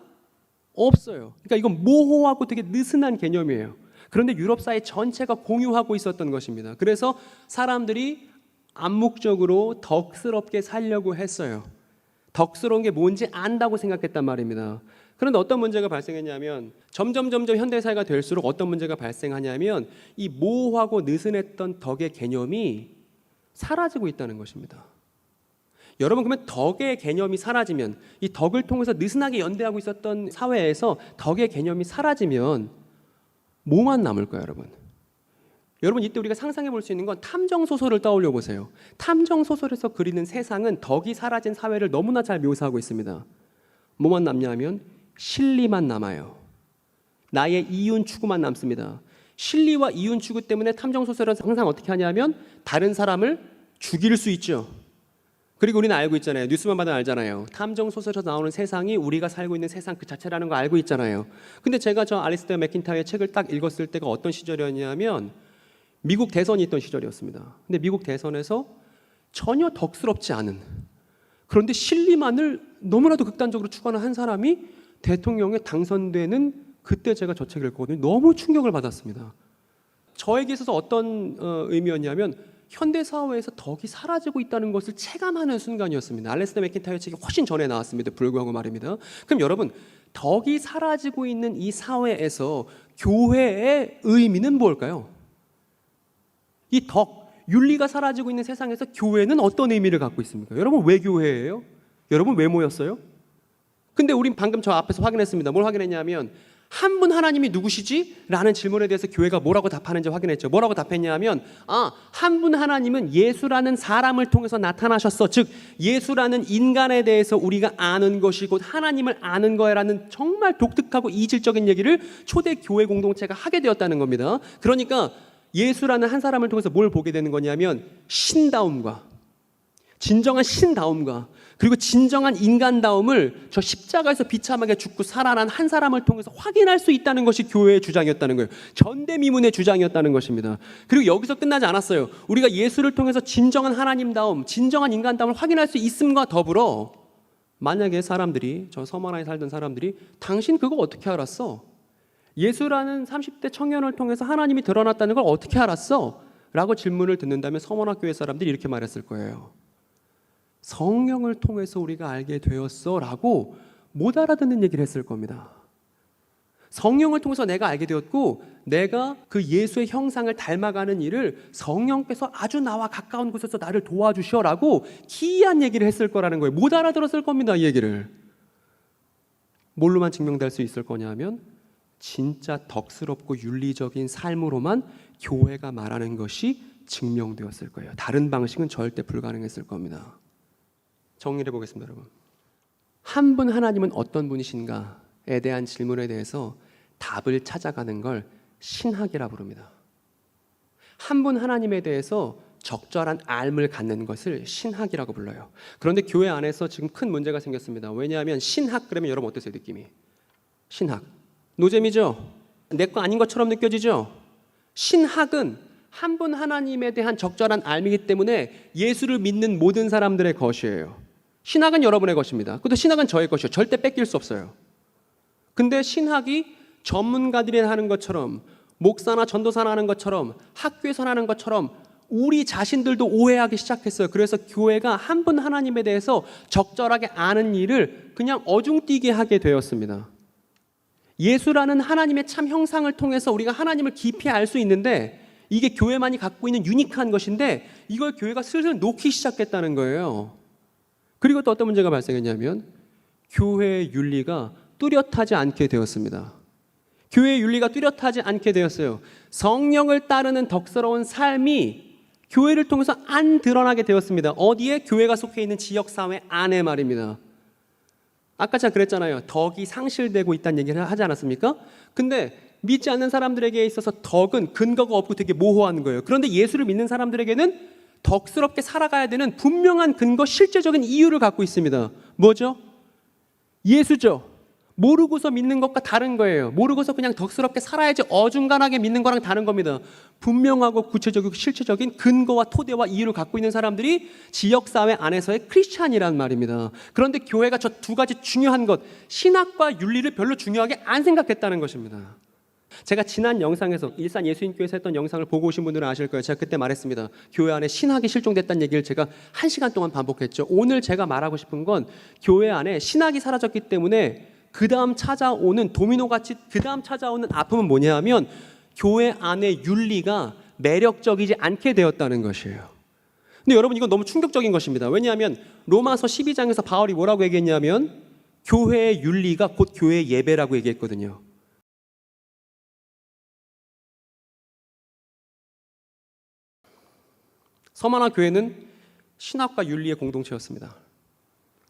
없어요. 그러니까 이건 모호하고 되게 느슨한 개념이에요. 그런데 유럽 사회 전체가 공유하고 있었던 것입니다. 그래서 사람들이 암묵적으로 덕스럽게 살려고 했어요. 덕스러운 게 뭔지 안다고 생각했단 말입니다. 그런데 어떤 문제가 발생했냐면 점점 현대사회가 될수록 어떤 문제가 발생하냐면 이 모호하고 느슨했던 덕의 개념이 사라지고 있다는 것입니다. 여러분, 그러면 덕의 개념이 사라지면, 이 덕을 통해서 느슨하게 연대하고 있었던 사회에서 덕의 개념이 사라지면 뭐만 남을까요, 여러분? 여러분, 이때 우리가 상상해 볼 수 있는 건 탐정소설을 떠올려 보세요. 탐정소설에서 그리는 세상은 덕이 사라진 사회를 너무나 잘 묘사하고 있습니다. 뭐만 남냐 하면 실리만 남아요. 나의 이윤 추구만 남습니다. 실리와 이윤 추구 때문에 탐정소설은 항상 어떻게 하냐면 다른 사람을 죽일 수 있죠. 그리고 우리는 알고 있잖아요. 뉴스만 봐도 알잖아요. 탐정소설에서 나오는 세상이 우리가 살고 있는 세상 그 자체라는 거 알고 있잖아요. 근데 제가 저 알리스테어 맥킨타이어의 책을 딱 읽었을 때가 어떤 시절이었냐면 미국 대선이 있던 시절이었습니다. 근데 미국 대선에서 전혀 덕스럽지 않은, 그런데 실리만을 너무나도 극단적으로 추구하는 한 사람이 대통령에 당선되는, 그때 제가 저 책을 읽거든요. 너무 충격을 받았습니다. 저에게 있어서 어떤 의미였냐면 현대사회에서 덕이 사라지고 있다는 것을 체감하는 순간이었습니다. 알레스테어 맥킨타이어 책이 훨씬 전에 나왔습니다. 불구하고 말입니다. 그럼 여러분, 덕이 사라지고 있는 이 사회에서 교회의 의미는 뭘까요? 이 덕, 윤리가 사라지고 있는 세상에서 교회는 어떤 의미를 갖고 있습니까? 여러분, 왜 교회예요? 여러분, 왜 모였어요? 근데 우린 방금 저 앞에서 확인했습니다. 뭘 확인했냐면 한 분 하나님이 누구시지? 라는 질문에 대해서 교회가 뭐라고 답하는지 확인했죠. 뭐라고 답했냐면 한 분 하나님은 예수라는 사람을 통해서 나타나셨어. 즉 예수라는 인간에 대해서 우리가 아는 것이 곧 하나님을 아는 거야라는 정말 독특하고 이질적인 얘기를 초대 교회 공동체가 하게 되었다는 겁니다. 그러니까 예수라는 한 사람을 통해서 뭘 보게 되는 거냐면 신다움과, 진정한 신다움과, 그리고 진정한 인간다움을 저 십자가에서 비참하게 죽고 살아난 한 사람을 통해서 확인할 수 있다는 것이 교회의 주장이었다는 거예요. 전대미문의 주장이었다는 것입니다. 그리고 여기서 끝나지 않았어요. 우리가 예수를 통해서 진정한 하나님다움, 진정한 인간다움을 확인할 수 있음과 더불어 만약에 사람들이, 저 서머나에 살던 사람들이 당신 그거 어떻게 알았어? 예수라는 30대 청년을 통해서 하나님이 드러났다는 걸 어떻게 알았어? 라고 질문을 듣는다면 서머나 교회 사람들이 이렇게 말했을 거예요. 성령을 통해서 우리가 알게 되었어 라고 못 알아듣는 얘기를 했을 겁니다. 성령을 통해서 내가 알게 되었고 내가 그 예수의 형상을 닮아가는 일을 성령께서 아주 나와 가까운 곳에서 나를 도와주셔라고 기이한 얘기를 했을 거라는 거예요. 못 알아들었을 겁니다. 이 얘기를. 뭘로만 증명될 수 있을 거냐면 진짜 덕스럽고 윤리적인 삶으로만 교회가 말하는 것이 증명되었을 거예요. 다른 방식은 절대 불가능했을 겁니다. 정리해 보겠습니다, 여러분. 한 분 하나님은 어떤 분이신가에 대한 질문에 대해서 답을 찾아가는 걸 신학이라 부릅니다. 한 분 하나님에 대해서 적절한 알을 갖는 것을 신학이라고 불러요. 그런데 교회 안에서 지금 큰 문제가 생겼습니다. 왜냐하면 신학 그러면 여러분 어떠세요, 느낌이? 신학 노잼이죠? 내 거 아닌 것처럼 느껴지죠? 신학은 한 분 하나님에 대한 적절한 알이기 때문에 예수를 믿는 모든 사람들의 것이에요. 신학은 여러분의 것입니다. 그것도 신학은 저의 것이에요. 절대 뺏길 수 없어요. 근데 신학이 전문가들이 하는 것처럼, 목사나 전도사나 하는 것처럼, 학교에서 하는 것처럼 우리 자신들도 오해하기 시작했어요. 그래서 교회가 한 분 하나님에 대해서 적절하게 아는 일을 그냥 어중뛰게 하게 되었습니다. 예수라는 하나님의 참 형상을 통해서 우리가 하나님을 깊이 알 수 있는데 이게 교회만이 갖고 있는 유니크한 것인데 이걸 교회가 슬슬 놓기 시작했다는 거예요. 그리고 또 어떤 문제가 발생했냐면 교회의 윤리가 뚜렷하지 않게 되었습니다. 교회의 윤리가 뚜렷하지 않게 되었어요. 성령을 따르는 덕스러운 삶이 교회를 통해서 안 드러나게 되었습니다. 어디에? 교회가 속해 있는 지역사회 안에 말입니다. 아까 제가 그랬잖아요. 덕이 상실되고 있다는 얘기를 하지 않았습니까? 근데 믿지 않는 사람들에게 있어서 덕은 근거가 없고 되게 모호한 거예요. 그런데 예수를 믿는 사람들에게는 덕스럽게 살아가야 되는 분명한 근거, 실제적인 이유를 갖고 있습니다. 뭐죠? 예수죠. 모르고서 믿는 것과 다른 거예요. 모르고서 그냥 덕스럽게 살아야지 어중간하게 믿는 거랑 다른 겁니다. 분명하고 구체적이고 실체적인 근거와 토대와 이유를 갖고 있는 사람들이 지역사회 안에서의 크리스찬이란 말입니다. 그런데 교회가 저 두 가지 중요한 것, 신학과 윤리를 별로 중요하게 안 생각했다는 것입니다. 제가 지난 영상에서 일산 예수님교회에서 했던 영상을 보고 오신 분들은 아실 거예요. 제가 그때 말했습니다. 교회 안에 신학이 실종됐다는 얘기를 제가 1시간 동안 반복했죠. 오늘 제가 말하고 싶은 건 교회 안에 신학이 사라졌기 때문에 그 다음 찾아오는 도미노같이 그 다음 찾아오는 아픔은 뭐냐 하면 교회 안의 윤리가 매력적이지 않게 되었다는 것이에요. 근데 여러분 이건 너무 충격적인 것입니다. 왜냐하면 로마서 12장에서 바울이 뭐라고 얘기했냐면 교회의 윤리가 곧 교회의 예배라고 얘기했거든요. 서머나 교회는 신학과 윤리의 공동체였습니다.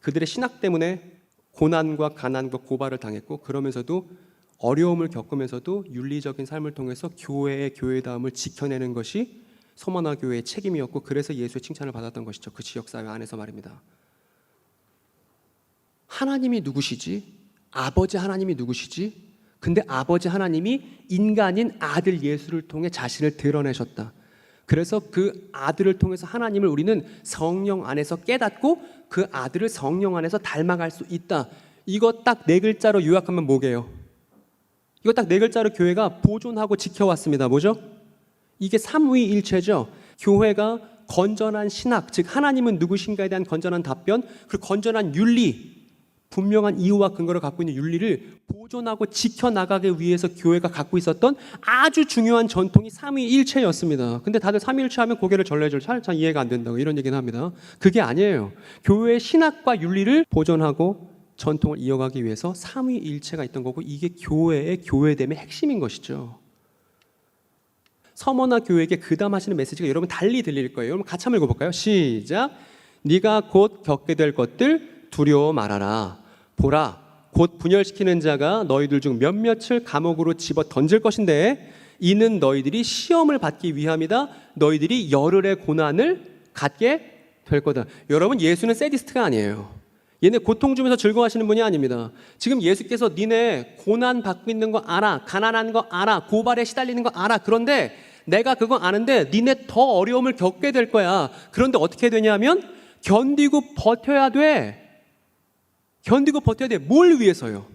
그들의 신학 때문에 고난과 가난과 고발을 당했고 그러면서도 어려움을 겪으면서도 윤리적인 삶을 통해서 교회의 교회다움을 지켜내는 것이 서머나 교회의 책임이었고 그래서 예수의 칭찬을 받았던 것이죠. 그 지역사회 안에서 말입니다. 하나님이 누구시지? 아버지 하나님이 누구시지? 근데 아버지 하나님이 인간인 아들 예수를 통해 자신을 드러내셨다. 그래서 그 아들을 통해서 하나님을 우리는 성령 안에서 깨닫고 그 아들을 성령 안에서 닮아갈 수 있다. 이거 딱 4글자로 요약하면 뭐게요? 이거 딱 4글자로 교회가 보존하고 지켜왔습니다. 뭐죠? 이게 삼위일체죠. 교회가 건전한 신학, 즉 하나님은 누구신가에 대한 건전한 답변, 그리고 건전한 윤리, 분명한 이유와 근거를 갖고 있는 윤리를 보존하고 지켜나가기 위해서 교회가 갖고 있었던 아주 중요한 전통이 삼위일체였습니다. 근데 다들 삼위일체 하면 고개를 절레절 잘 이해가 안 된다고 이런 얘기는 합니다. 그게 아니에요. 교회의 신학과 윤리를 보존하고 전통을 이어가기 위해서 삼위일체가 있던 거고 이게 교회의 교회됨의 핵심인 것이죠. 서머나 교회에게 그다음하시는 메시지가 여러분 달리 들릴 거예요. 여러분 같이 한번 읽어볼까요? 시작. 네가 곧 겪게 될 것들 두려워 말아라. 보라, 곧 분열시키는 자가 너희들 중 몇몇을 감옥으로 집어 던질 것인데 이는 너희들이 시험을 받기 위함이다. 너희들이 열흘의 고난을 갖게 될 거다. 여러분 예수는 세디스트가 아니에요. 얘네 고통 주면서 즐거워하시는 분이 아닙니다. 지금 예수께서 니네 고난 받고 있는 거 알아, 가난한 거 알아, 고발에 시달리는 거 알아. 그런데 내가 그거 아는데 니네 더 어려움을 겪게 될 거야. 그런데 어떻게 되냐면 견디고 버텨야 돼. 견디고 버텨야 돼. 뭘 위해서요?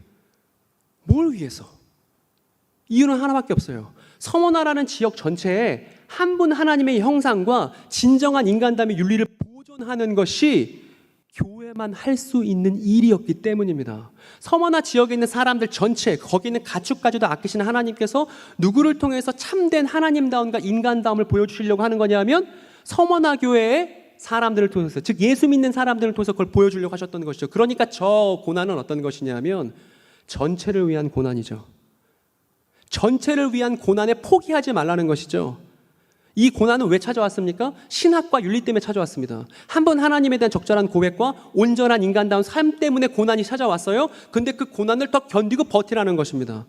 뭘 위해서? 이유는 하나밖에 없어요. 서머나라는 지역 전체에 한 분 하나님의 형상과 진정한 인간담의 윤리를 보존하는 것이 교회만 할 수 있는 일이었기 때문입니다. 서머나 지역에 있는 사람들 전체, 거기 있는 가축까지도 아끼시는 하나님께서 누구를 통해서 참된 하나님다움과 인간다움을 보여주시려고 하는 거냐면 서머나 교회의 사람들을 통해서, 즉 예수 믿는 사람들을 통해서 그걸 보여주려고 하셨던 것이죠. 그러니까 저 고난은 어떤 것이냐면 전체를 위한 고난이죠. 전체를 위한 고난에 포기하지 말라는 것이죠. 이 고난은 왜 찾아왔습니까? 신학과 윤리 때문에 찾아왔습니다. 한 번 하나님에 대한 적절한 고백과 온전한 인간다운 삶 때문에 고난이 찾아왔어요. 근데 그 고난을 더 견디고 버티라는 것입니다.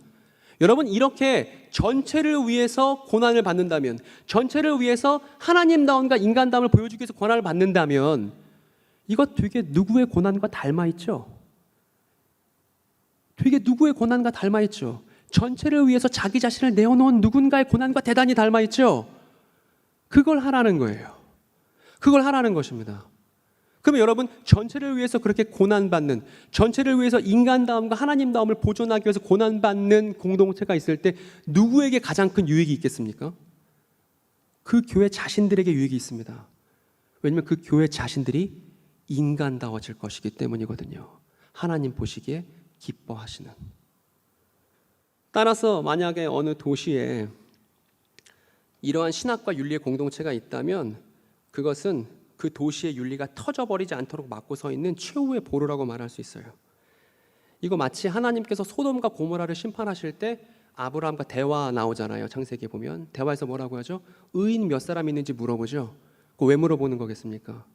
여러분, 이렇게 전체를 위해서 고난을 받는다면, 전체를 위해서 하나님다움과 인간다움을 보여주기 위해서 고난을 받는다면 이것 되게 누구의 고난과 닮아있죠? 되게 누구의 고난과 닮아있죠? 전체를 위해서 자기 자신을 내어놓은 누군가의 고난과 대단히 닮아있죠? 그걸 하라는 거예요. 그걸 하라는 것입니다. 그러면 여러분, 전체를 위해서 그렇게 고난받는, 전체를 위해서 인간다움과 하나님다움을 보존하기 위해서 고난받는 공동체가 있을 때 누구에게 가장 큰 유익이 있겠습니까? 그 교회 자신들에게 유익이 있습니다. 왜냐하면 그 교회 자신들이 인간다워질 것이기 때문이거든요. 하나님 보시기에 기뻐하시는. 따라서 만약에 어느 도시에 이러한 신학과 윤리의 공동체가 있다면 그것은 그 도시의 윤리가 터져버리지 않도록 막고 서 있는 최후의 보루라고 말할 수 있어요. 이거 마치 하나님께서 소돔과 고모라를 심판하실 때 아브라함과 대화 나오잖아요. 창세기에 보면 대화에서 뭐라고 하죠? 의인 몇 사람 있는지 물어보죠. 그거 왜 물어보는 거겠습니까?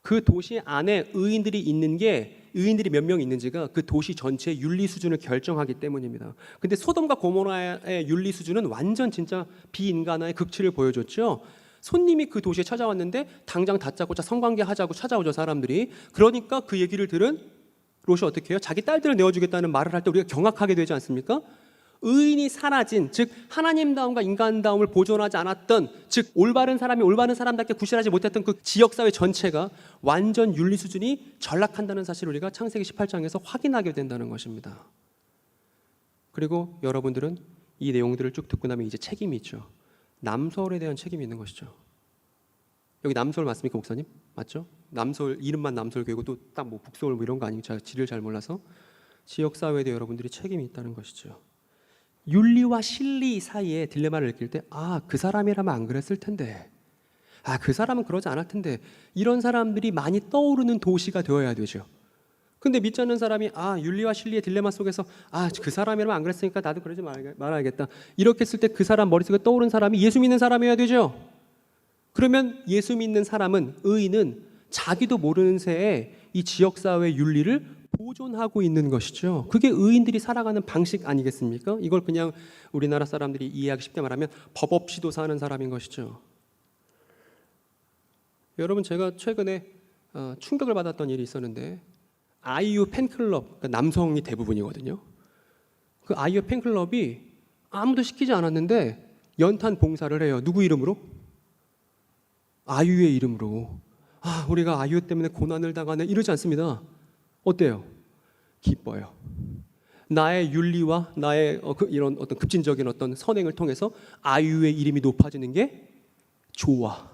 그 도시 안에 의인들이 있는 게, 의인들이 몇 명 있는지가 그 도시 전체의 윤리 수준을 결정하기 때문입니다. 근데 소돔과 고모라의 윤리 수준은 완전 진짜 비인간화의 극치를 보여줬죠. 손님이 그 도시에 찾아왔는데 당장 다짜고짜 성관계 하자고 찾아오죠, 사람들이. 그러니까 그 얘기를 들은 롯이 어떻게 해요? 자기 딸들을 내어주겠다는 말을 할 때 우리가 경악하게 되지 않습니까? 의인이 사라진, 즉 하나님다움과 인간다움을 보존하지 않았던, 즉 올바른 사람이 올바른 사람답게 구실하지 못했던 그 지역사회 전체가 완전 윤리 수준이 전락한다는 사실을 우리가 창세기 18장에서 확인하게 된다는 것입니다. 그리고 여러분들은 이 내용들을 쭉 듣고 나면 이제 책임이 있죠. 남서울에 대한 책임이 있는 것이죠. 여기 남서울 맞습니까, 목사님? 맞죠? 남서울, 이름만 남서울교회고 또 딱 뭐 북서울 뭐 이런 거 아니고 제가 지를 잘 몰라서 지역사회에 대해 여러분들이 책임이 있다는 것이죠. 윤리와 실리 사이에 딜레마를 느낄 때, 그 사람이라면 안 그랬을 텐데, 그 사람은 그러지 않을 텐데, 이런 사람들이 많이 떠오르는 도시가 되어야 되죠. 근데 믿지 않는 사람이 윤리와 실리의 딜레마 속에서 그 사람이라면 안 그랬으니까 나도 그러지 말아야겠다, 이렇게 했을 때 그 사람 머릿속에 떠오른 사람이 예수 믿는 사람이어야 되죠. 그러면 예수 믿는 사람은, 의인은 자기도 모르는 새에 이 지역사회의 윤리를 보존하고 있는 것이죠. 그게 의인들이 살아가는 방식 아니겠습니까? 이걸 그냥 우리나라 사람들이 이해하기 쉽게 말하면 법 없이도 사는 사람인 것이죠. 여러분, 제가 최근에 충격을 받았던 일이 있었는데, 아이유 팬클럽, 그러니까 남성이 대부분이거든요. 그 아이유 팬클럽이 아무도 시키지 않았는데 연탄 봉사를 해요. 누구 이름으로? 아이유의 이름으로. 우리가 아이유 때문에 고난을 당하네, 이러지 않습니다. 어때요? 기뻐요. 나의 윤리와 나의 이런 어떤 급진적인 어떤 선행을 통해서 아이유의 이름이 높아지는 게 좋아.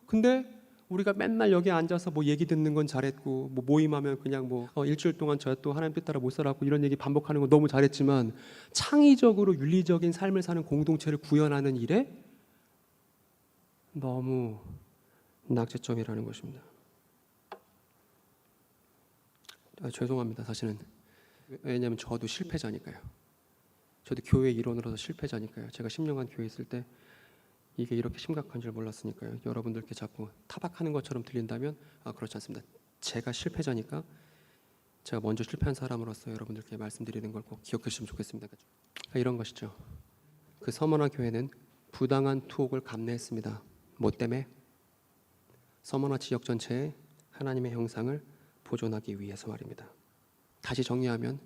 근데 우리가 맨날 여기 앉아서 뭐 얘기 듣는 건 잘했고, 뭐 모임하면 그냥 뭐 일주일 동안 저 또 하나님 뜻 따라 못 살았고 이런 얘기 반복하는 건 너무 잘했지만, 창의적으로 윤리적인 삶을 사는 공동체를 구현하는 일에 너무 낙제점이라는 것입니다. 죄송합니다. 사실은. 왜냐하면 저도 실패자니까요. 저도 교회 일원으로서 실패자니까요. 제가 10년간 교회에 있을 때 이게 이렇게 심각한 줄 몰랐으니까요. 여러분들께 자꾸 타박하는 것처럼 들린다면 그렇지 않습니다. 제가 실패자니까 제가 먼저 실패한 사람으로서 여러분들께 말씀드리는 걸 꼭 기억해 주시면 좋겠습니다. 이런 것이죠. 그 서머나 교회는 부당한 투옥을 감내했습니다. 뭐 때문에? 서머나 지역 전체에 하나님의 형상을 보존하기 위해서 말입니다. 다시 정리하면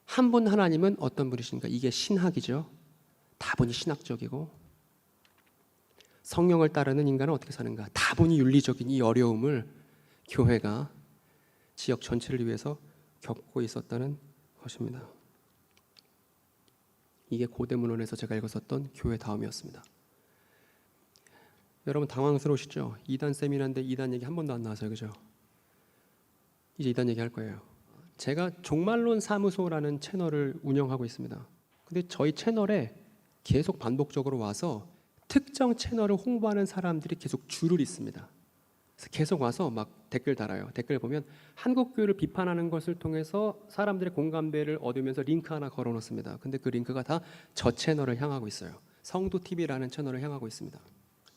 한 분 하나님은 어떤 분이신가? 이게 신학이죠. 다분히 신학적이고, 성령을 따르는 인간은 어떻게 사는가? 다분히 윤리적인 이 어려움을 교회가 지역 전체를 위해서 겪고 있었다는 것입니다. 이게 고대문헌에서 제가 읽었었던 교회다움이었습니다. 여러분 당황스러우시죠? 이단 세미나인데 이단 얘기 한 번도 안 나와서요, 그죠? 이제 이단 얘기 할 거예요. 제가 종말론 사무소라는 채널을 운영하고 있습니다. 근데 저희 채널에 계속 반복적으로 와서 특정 채널을 홍보하는 사람들이 계속 줄을 잇습니다. 그래서 계속 와서 막 댓글 달아요. 댓글 보면 한국 교회를 비판하는 것을 통해서 사람들의 공감대를 얻으면서 링크 하나 걸어놓습니다. 근데 그 링크가 다 저 채널을 향하고 있어요. 성도TV라는 채널을 향하고 있습니다.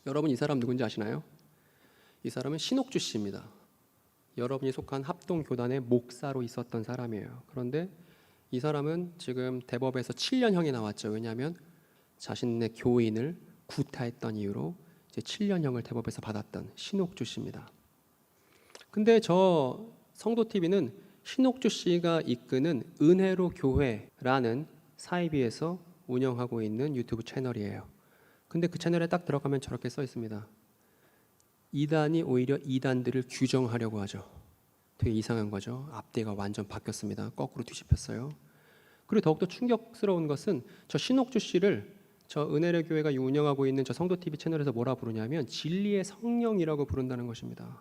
여러분 이 사람 누군지 아시나요? 이 사람은 신옥주 씨입니다. 여러분이 속한 합동교단의 목사로 있었던 사람이에요. 그런데 이 사람은 지금 대법에서 7년형이 나왔죠. 왜냐하면 자신의 교인을 구타했던 이유로 이제 7년형을 대법에서 받았던 신옥주 씨입니다. 근데 저 성도TV는 신옥주 씨가 이끄는 은혜로 교회라는 사이비에서 운영하고 있는 유튜브 채널이에요. 근데 그 채널에 딱 들어가면 저렇게 써 있습니다. 이단이 오히려 이단들을 규정하려고 하죠. 되게 이상한 거죠. 앞뒤가 완전 바뀌었습니다. 거꾸로 뒤집혔어요. 그리고 더욱더 충격스러운 것은 저 신옥주 씨를 저 은혜로 교회가 운영하고 있는 저 성도TV 채널에서 뭐라 부르냐면 진리의 성령이라고 부른다는 것입니다.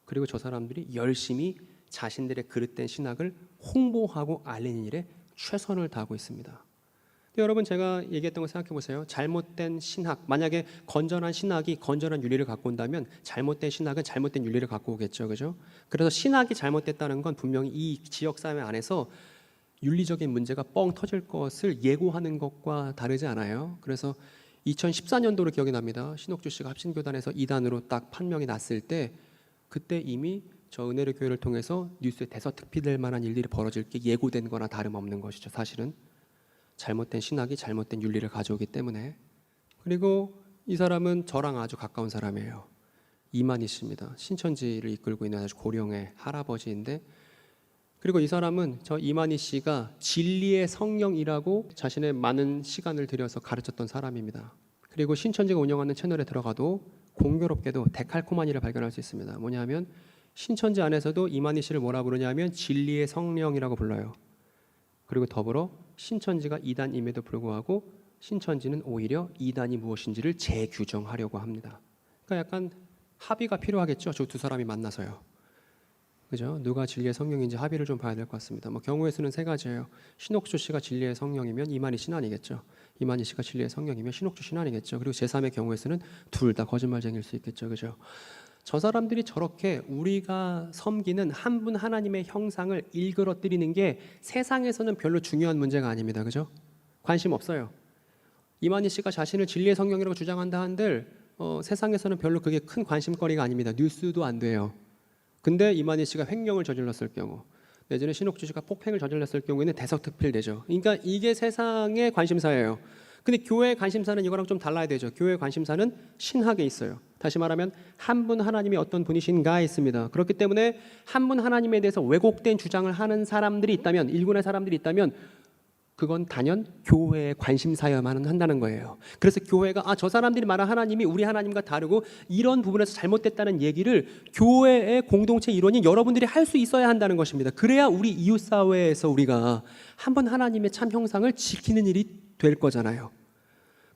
그리고 저 사람들이 열심히 자신들의 그릇된 신학을 홍보하고 알리는 일에 최선을 다하고 있습니다. 여러분 제가 얘기했던 거 생각해 보세요. 잘못된 신학, 만약에 건전한 신학이 건전한 윤리를 갖고 온다면 잘못된 신학은 잘못된 윤리를 갖고 오겠죠, 그죠? 그래서 신학이 잘못됐다는 건 분명히 이 지역 사회 안에서 윤리적인 문제가 뻥 터질 것을 예고하는 것과 다르지 않아요. 그래서 2014년도로 기억이 납니다. 신옥주 씨가 합신교단에서 이단으로 딱 판명이 났을 때 그때 이미 저 은혜로 교회를 통해서 뉴스에 대서특필될 만한 일들이 벌어질 게 예고된 거나 다름없는 것이죠. 사실은 잘못된 신학이 잘못된 윤리를 가져오기 때문에. 그리고 이 사람은 저랑 아주 가까운 사람이에요. 이만희 씨입니다. 신천지를 이끌고 있는 아주 고령의 할아버지인데, 그리고 이 사람은 저 이만희 씨가 진리의 성령이라고 자신의 많은 시간을 들여서 가르쳤던 사람입니다. 그리고 신천지가 운영하는 채널에 들어가도 공교롭게도 데칼코마니를 발견할 수 있습니다. 뭐냐면 신천지 안에서도 이만희 씨를 뭐라 부르냐면 진리의 성령이라고 불러요. 그리고 더불어 신천지가 이단임에도 불구하고 신천지는 오히려 이단이 무엇인지를 재규정하려고 합니다. 그러니까 약간 합의가 필요하겠죠. 저 두 사람이 만나서요. 그죠? 누가 진리의 성령인지 합의를 좀 봐야 될 것 같습니다. 뭐 경우의 수는 세 가지예요. 신옥주 씨가 진리의 성령이면 이만희 씨는 아니겠죠. 이만희 씨가 진리의 성령이면 신옥주 씨는 아니겠죠. 그리고 제3의 경우의 수는 둘 다 거짓말쟁이일 수 있겠죠. 그죠? 저 사람들이 저렇게 우리가 섬기는 한 분 하나님의 형상을 일그러뜨리는 게 세상에서는 별로 중요한 문제가 아닙니다. 그죠? 관심 없어요. 이만희 씨가 자신을 진리의 성령이라고 주장한다 한들 세상에서는 별로 그게 큰 관심거리가 아닙니다. 뉴스도 안 돼요. 근데 이만희 씨가 횡령을 저질렀을 경우, 내지는 신옥주 씨가 폭행을 저질렀을 경우에는 대서특필되죠. 그러니까 이게 세상의 관심사예요. 근데 교회의 관심사는 이거랑 좀 달라야 되죠. 교회의 관심사는 신학에 있어요. 다시 말하면 한 분 하나님이 어떤 분이신가에 있습니다. 그렇기 때문에 한 분 하나님에 대해서 왜곡된 주장을 하는 사람들이 있다면, 일군의 사람들이 있다면 그건 단연 교회의 관심사여만 한다는 거예요. 그래서 교회가 저 사람들이 말한 하나님이 우리 하나님과 다르고 이런 부분에서 잘못됐다는 얘기를 교회의 공동체 일원인 여러분들이 할 수 있어야 한다는 것입니다. 그래야 우리 이웃사회에서 우리가 한 분 하나님의 참 형상을 지키는 일이 될 거잖아요.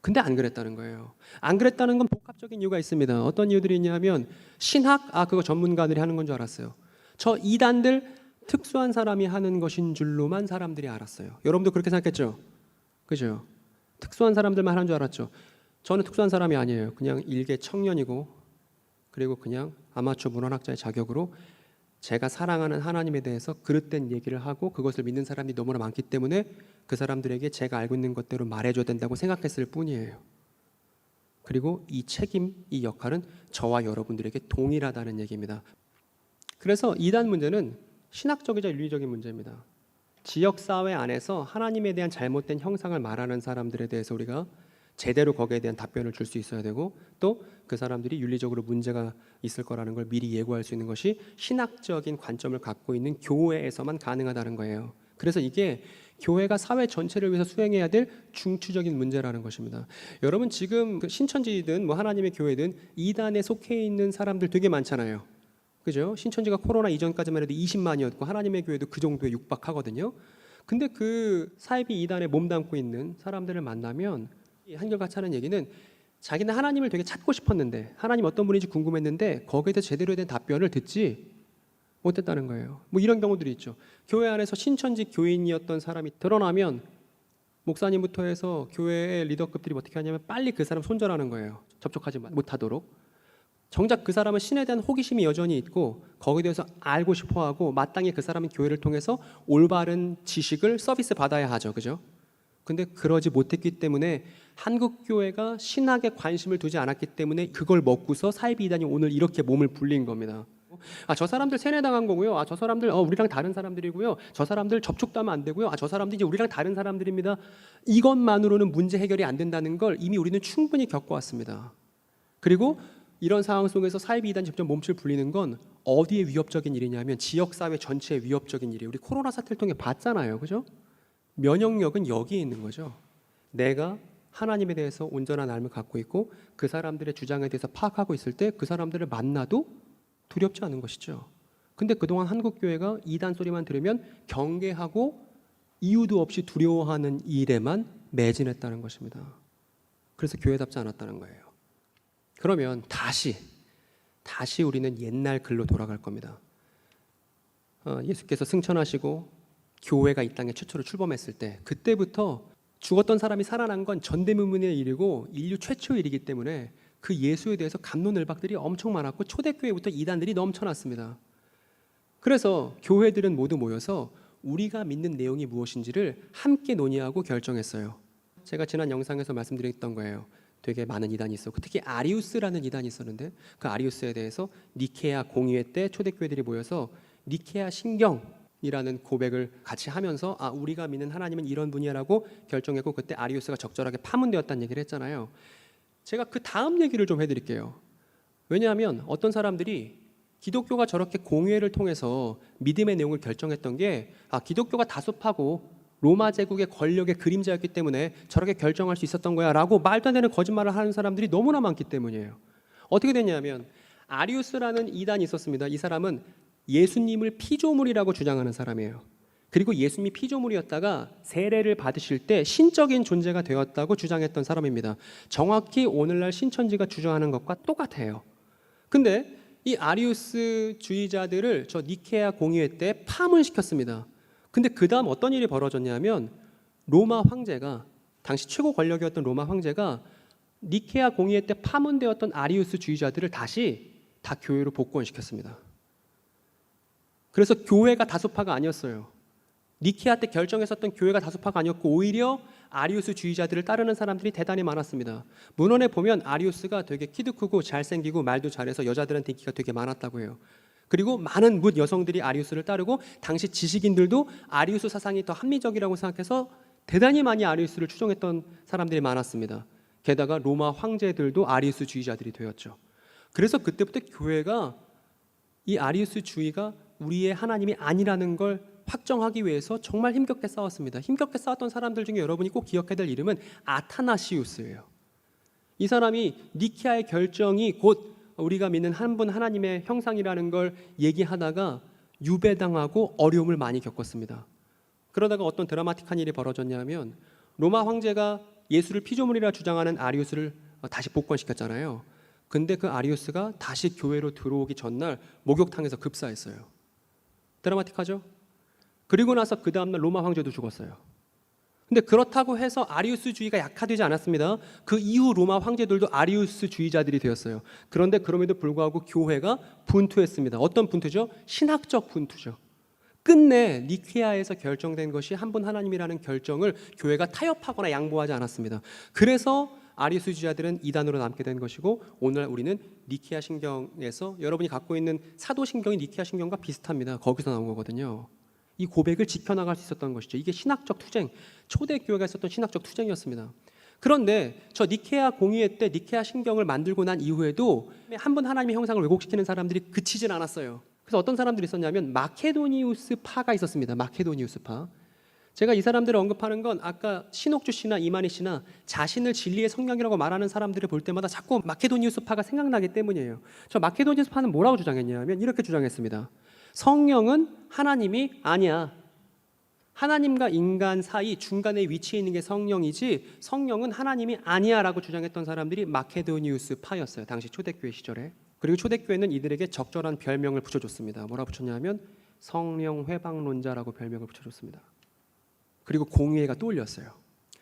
근데 안 그랬다는 거예요. 안 그랬다는 건 복합적인 이유가 있습니다. 어떤 이유들이 있냐면 신학, 그거 전문가들이 하는 건 줄 알았어요. 저 이단들 특수한 사람이 하는 것인 줄로만 사람들이 알았어요. 여러분도 그렇게 생각했죠? 그죠? 특수한 사람들만 하는 줄 알았죠. 저는 특수한 사람이 아니에요. 그냥 일개 청년이고, 그리고 그냥 아마추어 문헌학자의 자격으로 제가 사랑하는 하나님에 대해서 그릇된 얘기를 하고 그것을 믿는 사람들이 너무나 많기 때문에 그 사람들에게 제가 알고 있는 것대로 말해줘야 된다고 생각했을 뿐이에요. 그리고 이 책임, 이 역할은 저와 여러분들에게 동일하다는 얘기입니다. 그래서 이단 문제는 신학적이자 윤리적인 문제입니다. 지역사회 안에서 하나님에 대한 잘못된 형상을 말하는 사람들에 대해서 우리가 제대로 거기에 대한 답변을 줄 수 있어야 되고 또 그 사람들이 윤리적으로 문제가 있을 거라는 걸 미리 예고할 수 있는 것이 신학적인 관점을 갖고 있는 교회에서만 가능하다는 거예요. 그래서 이게 교회가 사회 전체를 위해서 수행해야 될 중추적인 문제라는 것입니다. 여러분 지금 신천지든 뭐 하나님의 교회든 이단에 속해 있는 사람들 되게 많잖아요. 그죠? 신천지가 코로나 이전까지만 해도 20만이었고 하나님의 교회도 그 정도에 육박하거든요. 근데 그 사이비 이단에 몸담고 있는 사람들을 만나면 한결같이 하는 얘기는 자기는 하나님을 되게 찾고 싶었는데 하나님 어떤 분인지 궁금했는데 거기에 대해 제대로 된 답변을 듣지 못했다는 거예요. 뭐 이런 경우들이 있죠. 교회 안에서 신천지 교인이었던 사람이 드러나면 목사님부터 해서 교회의 리더급들이 어떻게 하냐면 빨리 그 사람 손절하는 거예요. 접촉하지 못하도록. 정작 그 사람은 신에 대한 호기심이 여전히 있고 거기에 대해서 알고 싶어하고 마땅히 그 사람은 교회를 통해서 올바른 지식을 서비스 받아야 하죠. 그죠? 근데 그러지 못했기 때문에 한국 교회가 신학에 관심을 두지 않았기 때문에 그걸 먹고서 사이비 이단이 오늘 이렇게 몸을 불린 겁니다. 저 사람들 세뇌당한 거고요. 저 사람들 우리랑 다른 사람들이고요. 저 사람들 접촉도 하면 안 되고요. 저 사람들 이제 우리랑 다른 사람들입니다. 이것만으로는 문제 해결이 안 된다는 걸 이미 우리는 충분히 겪어왔습니다. 그리고 이런 상황 속에서 사이비 이단이 직접 몸을 불리는 건 어디에 위협적인 일이냐면 지역사회 전체에 위협적인 일이에요. 우리 코로나 사태를 통해 봤잖아요. 그죠? 면역력은 여기에 있는 거죠. 내가 하나님에 대해서 온전한 알을 갖고 있고 그 사람들의 주장에 대해서 파악하고 있을 때 그 사람들을 만나도 두렵지 않은 것이죠. 근데 그동안 한국교회가 이단 소리만 들으면 경계하고 이유도 없이 두려워하는 일에만 매진했다는 것입니다. 그래서 교회답지 않았다는 거예요. 그러면 다시 우리는 옛날 글로 돌아갈 겁니다. 예수께서 승천하시고 교회가 이 땅에 최초로 출범했을 때 그때부터 죽었던 사람이 살아난 건 전대미문의 일이고 인류 최초의 일이기 때문에 그 예수에 대해서 갑론을박들이 엄청 많았고 초대교회부터 이단들이 넘쳐났습니다. 그래서 교회들은 모두 모여서 우리가 믿는 내용이 무엇인지를 함께 논의하고 결정했어요. 제가 지난 영상에서 말씀드렸던 거예요. 되게 많은 이단이 있었고 특히 아리우스라는 이단이 있었는데 그 아리우스에 대해서 니케아 공의회 때 초대교회들이 모여서 니케아 신경이라는 고백을 같이 하면서 우리가 믿는 하나님은 이런 분이야라고 결정했고 그때 아리우스가 적절하게 파문되었다는 얘기를 했잖아요. 제가 그 다음 얘기를 좀 해드릴게요. 왜냐하면 어떤 사람들이 기독교가 저렇게 공의회를 통해서 믿음의 내용을 결정했던 게 기독교가 다수파고 로마 제국의 권력의 그림자였기 때문에 저렇게 결정할 수 있었던 거야 라고 말도 안 되는 거짓말을 하는 사람들이 너무나 많기 때문이에요. 어떻게 됐냐면 아리우스라는 이단이 있었습니다. 이 사람은 예수님을 피조물이라고 주장하는 사람이에요. 그리고 예수님이 피조물이었다가 세례를 받으실 때 신적인 존재가 되었다고 주장했던 사람입니다. 정확히 오늘날 신천지가 주장하는 것과 똑같아요. 근데 이 아리우스 주의자들을 저 니케아 공의회 때 파문시켰습니다. 근데 그 다음 어떤 일이 벌어졌냐면 로마 황제가 당시 최고 권력이었던 로마 황제가 니케아 공의회 때 파문되었던 아리우스 주의자들을 다시 다 교회로 복권시켰습니다. 그래서 교회가 다수파가 아니었어요. 니케아 때 결정했었던 교회가 다수파가 아니었고 오히려 아리우스 주의자들을 따르는 사람들이 대단히 많았습니다. 문헌에 보면 아리우스가 되게 키도 크고 잘생기고 말도 잘해서 여자들한테 인기가 되게 많았다고 해요. 그리고 많은 뭇 여성들이 아리우스를 따르고 당시 지식인들도 아리우스 사상이 더 합리적이라고 생각해서 대단히 많이 아리우스를 추종했던 사람들이 많았습니다. 게다가 로마 황제들도 아리우스 주의자들이 되었죠. 그래서 그때부터 교회가 이 아리우스 주의가 우리의 하나님이 아니라는 걸 확정하기 위해서 정말 힘겹게 싸웠습니다. 힘겹게 싸웠던 사람들 중에 여러분이 꼭 기억해야 될 이름은 아타나시우스예요. 이 사람이 니케아의 결정이 곧 우리가 믿는 한 분 하나님의 형상이라는 걸 얘기하다가 유배당하고 어려움을 많이 겪었습니다. 그러다가 어떤 드라마틱한 일이 벌어졌냐면 로마 황제가 예수를 피조물이라 주장하는 아리우스를 다시 복권시켰잖아요. 근데 그 아리우스가 다시 교회로 들어오기 전날 목욕탕에서 급사했어요. 드라마틱하죠? 그리고 나서 그 다음날 로마 황제도 죽었어요. 근데 그렇다고 해서 아리우스주의가 약화되지 않았습니다. 그 이후 로마 황제들도 아리우스주의자들이 되었어요. 그런데 그럼에도 불구하고 교회가 분투했습니다. 어떤 분투죠? 신학적 분투죠. 끝내 니케아에서 결정된 것이 한 분 하나님이라는 결정을 교회가 타협하거나 양보하지 않았습니다. 그래서 아리우스주의자들은 이단으로 남게 된 것이고 오늘 우리는 니케아 신경에서 여러분이 갖고 있는 사도신경이 니케아 신경과 비슷합니다. 거기서 나온 거거든요. 이 고백을 지켜나갈 수 있었던 것이죠. 이게 신학적 투쟁, 초대교회가 있었던 신학적 투쟁이었습니다. 그런데 저 니케아 공의회 때 니케아 신경을 만들고 난 이후에도 한 번 하나님의 형상을 왜곡시키는 사람들이 그치진 않았어요. 그래서 어떤 사람들이 있었냐면 마케도니우스 파가 있었습니다. 마케도니우스 파. 제가 이 사람들을 언급하는 건 아까 신옥주 씨나 이만희 씨나 자신을 진리의 성령이라고 말하는 사람들을 볼 때마다 자꾸 마케도니우스 파가 생각나기 때문이에요. 저 마케도니우스 파는 뭐라고 주장했냐면 이렇게 주장했습니다. 성령은 하나님이 아니야. 하나님과 인간 사이 중간에 위치해 있는 게 성령이지 성령은 하나님이 아니야 라고 주장했던 사람들이 마케도니우스 파였어요. 당시 초대교회 시절에. 그리고 초대교회는 이들에게 적절한 별명을 붙여줬습니다. 뭐라 붙였냐면 성령 회방론자라고 별명을 붙여줬습니다. 그리고 공의회가 떠올렸어요.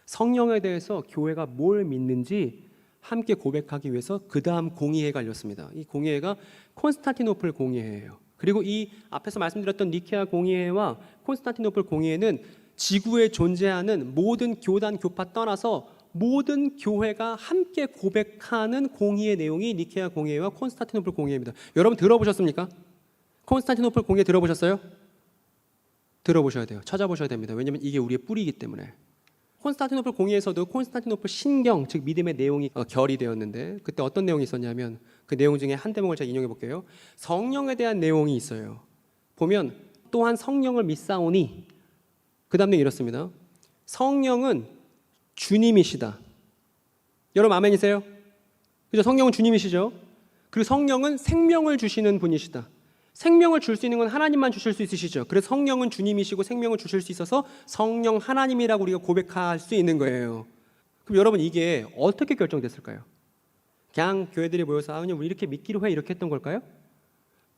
성령에 대해서 교회가 뭘 믿는지 함께 고백하기 위해서 그 다음 공의회가 열렸습니다. 이 공의회가 콘스탄티노플 공의회예요. 그리고 이 앞에서 말씀드렸던 니케아 공의회와 콘스탄티노플 공의회는 지구에 존재하는 모든 교단 교파 떠나서 모든 교회가 함께 고백하는 공의의 내용이 니케아 공의회와 콘스탄티노플 공의회입니다. 여러분 들어보셨습니까? 콘스탄티노플 공의회 들어보셨어요? 들어보셔야 돼요. 찾아보셔야 됩니다. 왜냐하면 이게 우리의 뿌리이기 때문에. 콘스탄티노플 공의회에서도 콘스탄티노플 신경, 즉 믿음의 내용이 결의되었는데 그때 어떤 내용이 있었냐면 그 내용 중에 한 대목을 제가 인용해 볼게요. 성령에 대한 내용이 있어요. 보면 또한 성령을 믿사오니 그 다음 내용이 이렇습니다. 성령은 주님이시다. 여러분 아멘이세요? 그죠? 성령은 주님이시죠. 그리고 성령은 생명을 주시는 분이시다. 생명을 줄 수 있는 건 하나님만 주실 수 있으시죠. 그래서 성령은 주님이시고 생명을 주실 수 있어서 성령 하나님이라고 우리가 고백할 수 있는 거예요. 그럼 여러분 이게 어떻게 결정됐을까요? 그냥 교회들이 모여서 그냥 우리 이렇게 믿기로 해 이렇게 했던 걸까요?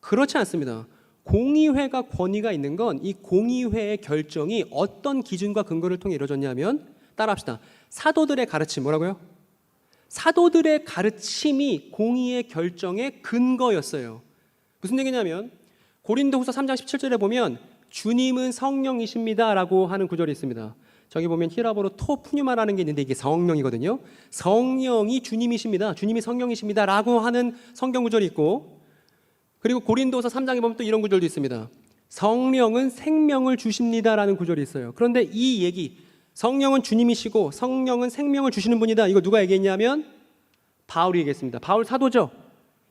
그렇지 않습니다. 공의회가 권위가 있는 건 이 공의회의 결정이 어떤 기준과 근거를 통해 이루어졌냐면 따라합시다. 사도들의 가르침 뭐라고요? 사도들의 가르침이 공의의 결정의 근거였어요. 무슨 얘기냐면 고린도후서 3장 17절에 보면 주님은 성령이십니다 라고 하는 구절이 있습니다. 저기 보면 히라보로 토푸뉴마라는 게 있는데 이게 성령이거든요. 성령이 주님이십니다. 주님이 성령이십니다 라고 하는 성경 구절이 있고 그리고 고린도후서 3장에 보면 또 이런 구절도 있습니다. 성령은 생명을 주십니다 라는 구절이 있어요. 그런데 이 얘기 성령은 주님이시고 성령은 생명을 주시는 분이다. 이거 누가 얘기했냐면 바울이 얘기했습니다. 바울 사도죠.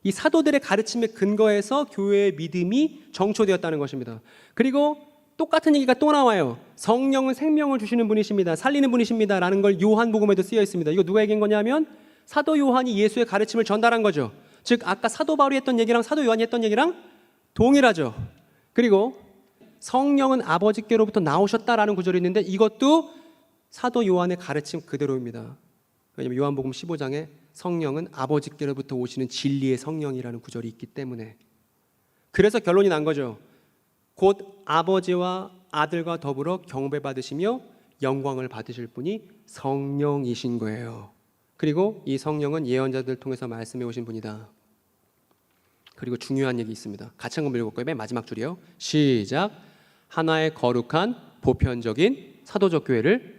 이 사도들의 가르침에 근거해서 교회의 믿음이 정초되었다는 것입니다. 그리고 똑같은 얘기가 또 나와요. 성령은 생명을 주시는 분이십니다. 살리는 분이십니다. 라는 걸 요한복음에도 쓰여 있습니다. 이거 누가 얘기한 거냐면 사도 요한이 예수의 가르침을 전달한 거죠. 즉 아까 사도 바울이 했던 얘기랑 사도 요한이 했던 얘기랑 동일하죠. 그리고 성령은 아버지께로부터 나오셨다라는 구절이 있는데 이것도 사도 요한의 가르침 그대로입니다. 왜냐하면 요한복음 15장에 성령은 아버지께로부터 오시는 진리의 성령이라는 구절이 있기 때문에 그래서 결론이 난 거죠. 곧 아버지와 아들과 더불어 경배받으시며 영광을 받으실 분이 성령이신 거예요. 그리고 이 성령은 예언자들 통해서 말씀해 오신 분이다. 그리고 중요한 얘기 있습니다. 같이 한번 읽어볼까요? 맨 마지막 줄이요. 시작. 하나의 거룩한 보편적인 사도적 교회를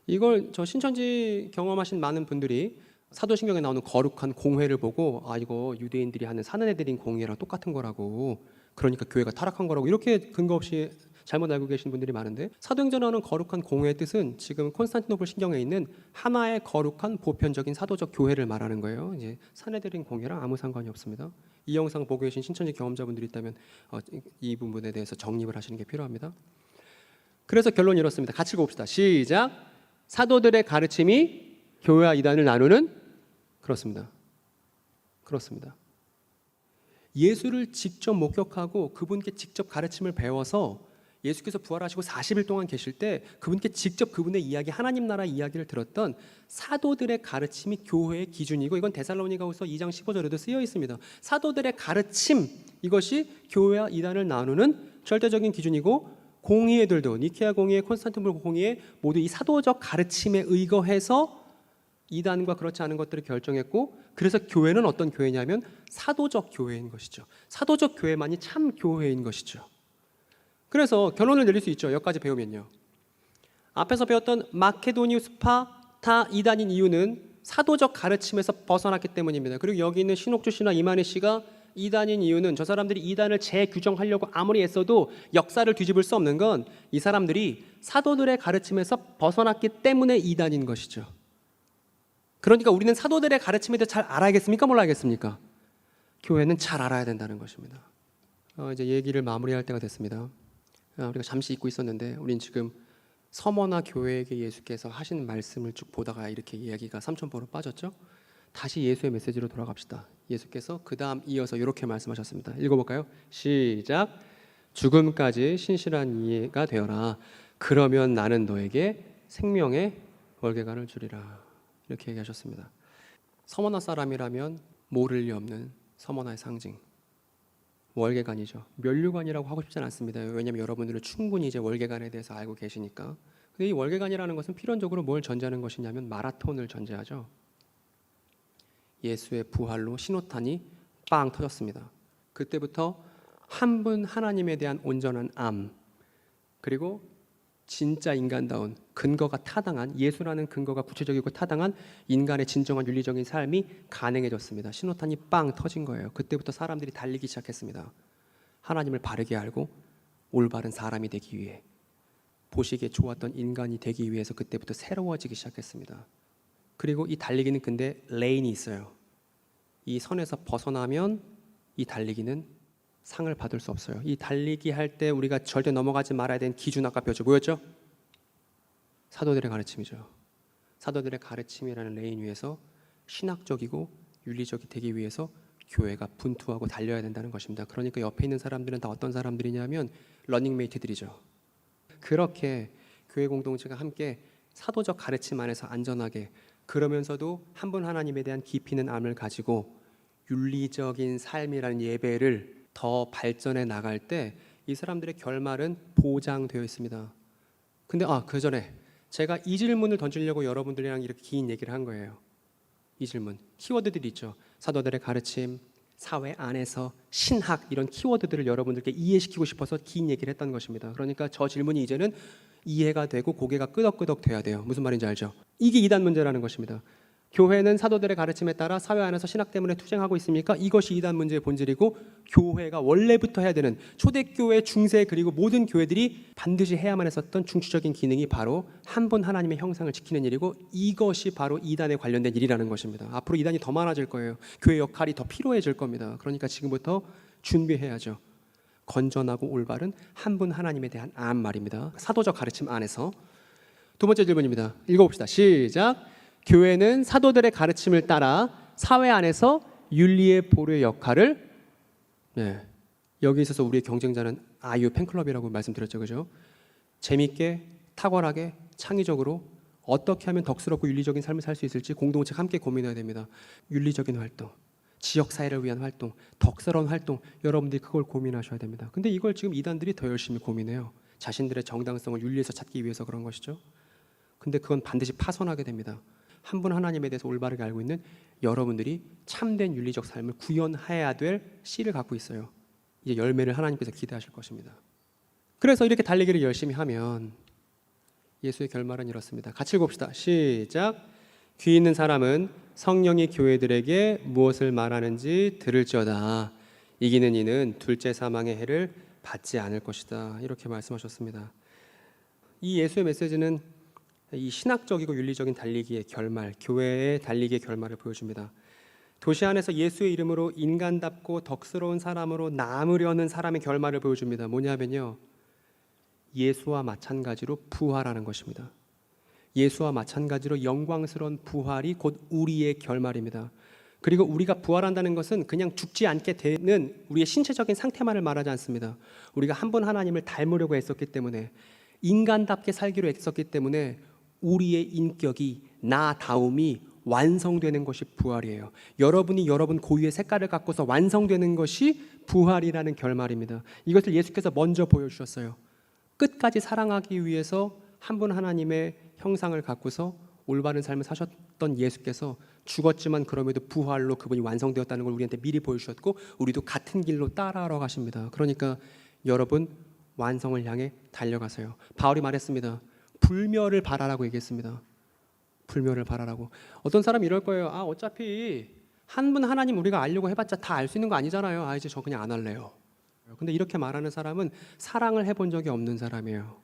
이걸 저 신천지 경험하신 많은 분들이 사도신경에 나오는 거룩한 공회를 보고 이거 유대인들이 하는 사는 애들인 공회랑 똑같은 거라고 그러니까 교회가 타락한 거라고 이렇게 근거 없이 잘못 알고 계신 분들이 많은데 사도행전에 나오는 거룩한 공회의 뜻은 지금 콘스탄티노플 신경에 있는 하나의 거룩한 보편적인 사도적 교회를 말하는 거예요. 이제 사내들인 공회랑 아무 상관이 없습니다. 이 영상 보고 계신 신천지 경험자분들이 있다면 이 부분에 대해서 정립을 하시는 게 필요합니다. 그래서 결론이 이렇습니다. 같이 읽어봅시다. 시작. 사도들의 가르침이 교회와 이단을 나누는 그렇습니다. 예수를 직접 목격하고 그분께 직접 가르침을 배워서 예수께서 부활하시고 40일 동안 계실 때 그분께 직접 그분의 이야기 하나님 나라 이야기를 들었던 사도들의 가르침이 교회의 기준이고 이건 데살로니가후서 2장 15절에도 쓰여 있습니다. 사도들의 가르침 이것이 교회와 이단을 나누는 절대적인 기준이고 공의회들도 니케아 공의회, 콘스탄티노플 공의회 모두 이 사도적 가르침에 의거해서 이단과 그렇지 않은 것들을 결정했고 그래서 교회는 어떤 교회냐면 사도적 교회인 것이죠. 사도적 교회만이 참 교회인 것이죠. 그래서 결론을 내릴 수 있죠. 여기까지 배우면요. 앞에서 배웠던 마케도니우스파 다 이단인 이유는 사도적 가르침에서 벗어났기 때문입니다. 그리고 여기 있는 신옥주 씨나 이만희 씨가 이단인 이유는 저 사람들이 이단을 재규정하려고 아무리 애써도 역사를 뒤집을 수 없는 건 이 사람들이 사도들의 가르침에서 벗어났기 때문에 이단인 것이죠. 그러니까 우리는 사도들의 가르침에 대해 잘 알아야겠습니까? 몰라야겠습니까? 교회는 잘 알아야 된다는 것입니다. 이제 얘기를 마무리할 때가 됐습니다. 우리가 잠시 잊고 있었는데 우린 지금 서머나 교회에게 예수께서 하신 말씀을 쭉 보다가 이렇게 이야기가 삼천포로 빠졌죠. 다시 예수의 메시지로 돌아갑시다. 예수께서 그 다음 이어서 이렇게 말씀하셨습니다. 읽어볼까요? 시작. 죽음까지 신실한 이해가 되어라. 그러면 나는 너에게 생명의 월계관을 주리라. 이렇게 얘기하셨습니다. 서머나 사람이라면 모를 리 없는 서머나의 상징. 월계관이죠. 면류관이라고 하고 싶지 않습니다. 왜냐하면 여러분들은 충분히 이제 월계관에 대해서 알고 계시니까. 근데 이 월계관이라는 것은 필연적으로 뭘 전제하는 것이냐면 마라톤을 전제하죠. 예수의 부활로 신호탄이 빵 터졌습니다. 그때부터 한 분 하나님에 대한 온전한 암, 그리고 진짜 인간다운 근거가 타당한, 예수라는 근거가 구체적이고 타당한 인간의 진정한 윤리적인 삶이 가능해졌습니다. 신호탄이 빵 터진 거예요. 그때부터 사람들이 달리기 시작했습니다. 하나님을 바르게 알고 올바른 사람이 되기 위해, 보시기에 좋았던 인간이 되기 위해서 그때부터 새로워지기 시작했습니다. 그리고 이 달리기는 근데 레인이 있어요. 이 선에서 벗어나면 이 달리기는 상을 받을 수 없어요. 이 달리기 할 때 우리가 절대 넘어가지 말아야 되는 기준, 아까 배웠죠. 뭐였죠? 사도들의 가르침이죠. 사도들의 가르침이라는 레인 위에서 신학적이고 윤리적이 되기 위해서 교회가 분투하고 달려야 된다는 것입니다. 그러니까 옆에 있는 사람들은 다 어떤 사람들이냐면 러닝메이트들이죠. 그렇게 교회 공동체가 함께 사도적 가르침 안에서 안전하게, 그러면서도 한 분 하나님에 대한 깊이 있는 암을 가지고 윤리적인 삶이라는 예배를 더 발전해 나갈 때 이 사람들의 결말은 보장되어 있습니다. 근데 그 전에 제가 이 질문을 던지려고 여러분들이랑 이렇게 긴 얘기를 한 거예요. 이 질문, 키워드들이 있죠. 사도들의 가르침, 사회 안에서 신학, 이런 키워드들을 여러분들께 이해시키고 싶어서 긴 얘기를 했던 것입니다. 그러니까 저 질문이 이제는 이해가 되고 고개가 끄덕끄덕 돼야 돼요. 무슨 말인지 알죠? 이게 이단 문제라는 것입니다. 교회는 사도들의 가르침에 따라 사회 안에서 신학 때문에 투쟁하고 있습니까? 이것이 이단 문제의 본질이고, 교회가 원래부터 해야 되는, 초대교회, 중세, 그리고 모든 교회들이 반드시 해야만 했었던 중추적인 기능이 바로 한 분 하나님의 형상을 지키는 일이고, 이것이 바로 이단에 관련된 일이라는 것입니다. 앞으로 이단이 더 많아질 거예요. 교회 역할이 더 필요해질 겁니다. 그러니까 지금부터 준비해야죠. 건전하고 올바른 한 분 하나님에 대한 암 말입니다. 사도적 가르침 안에서. 두 번째 질문입니다. 읽어봅시다. 시작. 교회는 사도들의 가르침을 따라 사회 안에서 윤리의 보루의 역할을, 여기 있어서 우리의 경쟁자는 아이유 팬클럽이라고 말씀드렸죠, 그죠? 재밌게, 탁월하게, 창의적으로 어떻게 하면 덕스럽고 윤리적인 삶을 살 수 있을지 공동체가 함께 고민해야 됩니다. 윤리적인 활동, 지역 사회를 위한 활동, 덕스러운 활동, 여러분들이 그걸 고민하셔야 됩니다. 근데 이걸 지금 이단들이 더 열심히 고민해요. 자신들의 정당성을 윤리에서 찾기 위해서 그런 것이죠. 근데 그건 반드시 파손하게 됩니다. 한 분 하나님에 대해서 올바르게 알고 있는 여러분들이 참된 윤리적 삶을 구현해야 될 씨를 갖고 있어요. 이제 열매를 하나님께서 기대하실 것입니다. 그래서 이렇게 달리기를 열심히 하면 예수의 결말은 이렇습니다. 같이 읽읍시다. 시작. 귀 있는 사람은 성령이 교회들에게 무엇을 말하는지 들을지어다. 이기는 이는 둘째 사망의 해를 받지 않을 것이다. 이렇게 말씀하셨습니다. 이 예수의 메시지는 이 신학적이고 윤리적인 달리기의 결말, 교회의 달리기의 결말을 보여줍니다. 도시 안에서 예수의 이름으로 인간답고 덕스러운 사람으로 남으려는 사람의 결말을 보여줍니다. 뭐냐면요, 예수와 마찬가지로 부활하는 것입니다. 예수와 마찬가지로 영광스러운 부활이 곧 우리의 결말입니다. 그리고 우리가 부활한다는 것은 그냥 죽지 않게 되는 우리의 신체적인 상태만을 말하지 않습니다. 우리가 한 분 하나님을 닮으려고 애썼기 때문에, 인간답게 살기로 애썼기 때문에 우리의 인격이, 나다움이 완성되는 것이 부활이에요. 여러분이 여러분 고유의 색깔을 갖고서 완성되는 것이 부활이라는 결말입니다. 이것을 예수께서 먼저 보여주셨어요. 끝까지 사랑하기 위해서 한 분 하나님의 형상을 갖고서 올바른 삶을 사셨던 예수께서 죽었지만 그럼에도 부활로 그분이 완성되었다는 걸 우리한테 미리 보여주셨고, 우리도 같은 길로 따라하러 가십니다. 그러니까 여러분 완성을 향해 달려가세요. 바울이 말했습니다. 불멸을 바라라고 얘기했습니다. 불멸을 바라라고. 어떤 사람이 이럴 거예요. 어차피 한 분 하나님 우리가 알려고 해봤자 다 알 수 있는 거 아니잖아요. 아 이제 저 그냥 안 할래요. 근데 이렇게 말하는 사람은 사랑을 해본 적이 없는 사람이에요.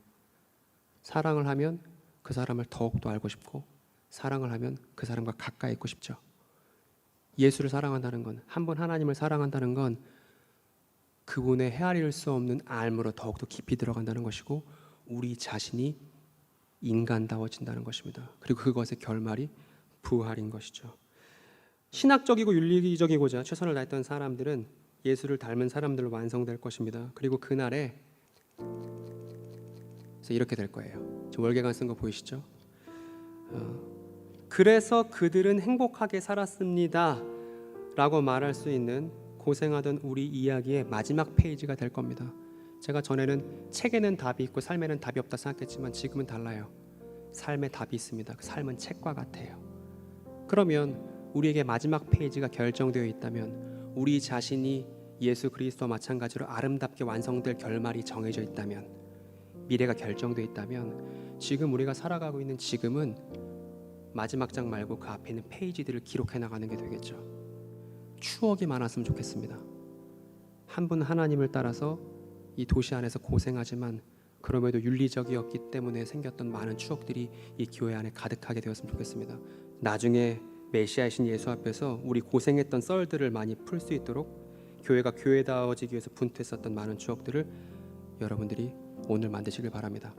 사랑을 하면 그 사람을 더욱더 알고 싶고, 사랑을 하면 그 사람과 가까이 있고 싶죠. 예수를 사랑한다는 건, 한 분 하나님을 사랑한다는 건 그분의 헤아릴 수 없는 알므로 더욱더 깊이 들어간다는 것이고, 우리 자신이 인간다워진다는 것입니다. 그리고 그것의 결말이 부활인 것이죠. 신학적이고 윤리적이고자 최선을 다했던 사람들은 예수를 닮은 사람들로 완성될 것입니다. 그리고 그날에 이렇게 될 거예요. 지금 월계관 쓴 거 보이시죠? 그래서 그들은 행복하게 살았습니다 라고 말할 수 있는 고생하던 우리 이야기의 마지막 페이지가 될 겁니다. 제가 전에는 책에는 답이 있고 삶에는 답이 없다 생각했지만 지금은 달라요. 삶에 답이 있습니다. 그 삶은 책과 같아요. 그러면 우리에게 마지막 페이지가 결정되어 있다면, 우리 자신이 예수 그리스도와 마찬가지로 아름답게 완성될 결말이 정해져 있다면, 미래가 결정되어 있다면, 지금 우리가 살아가고 있는 지금은 마지막 장 말고 그 앞에 있는 페이지들을 기록해 나가는 게 되겠죠. 추억이 많았으면 좋겠습니다. 한 분 하나님을 따라서 이 도시 안에서 고생하지만 그럼에도 윤리적이었기 때문에 생겼던 많은 추억들이 이 교회 안에 가득하게 되었으면 좋겠습니다. 나중에 메시아이신 예수 앞에서 우리 고생했던 썰들을 많이 풀 수 있도록 교회가 교회다워지기 위해서 분투했었던 많은 추억들을 여러분들이 오늘 만드시길 바랍니다.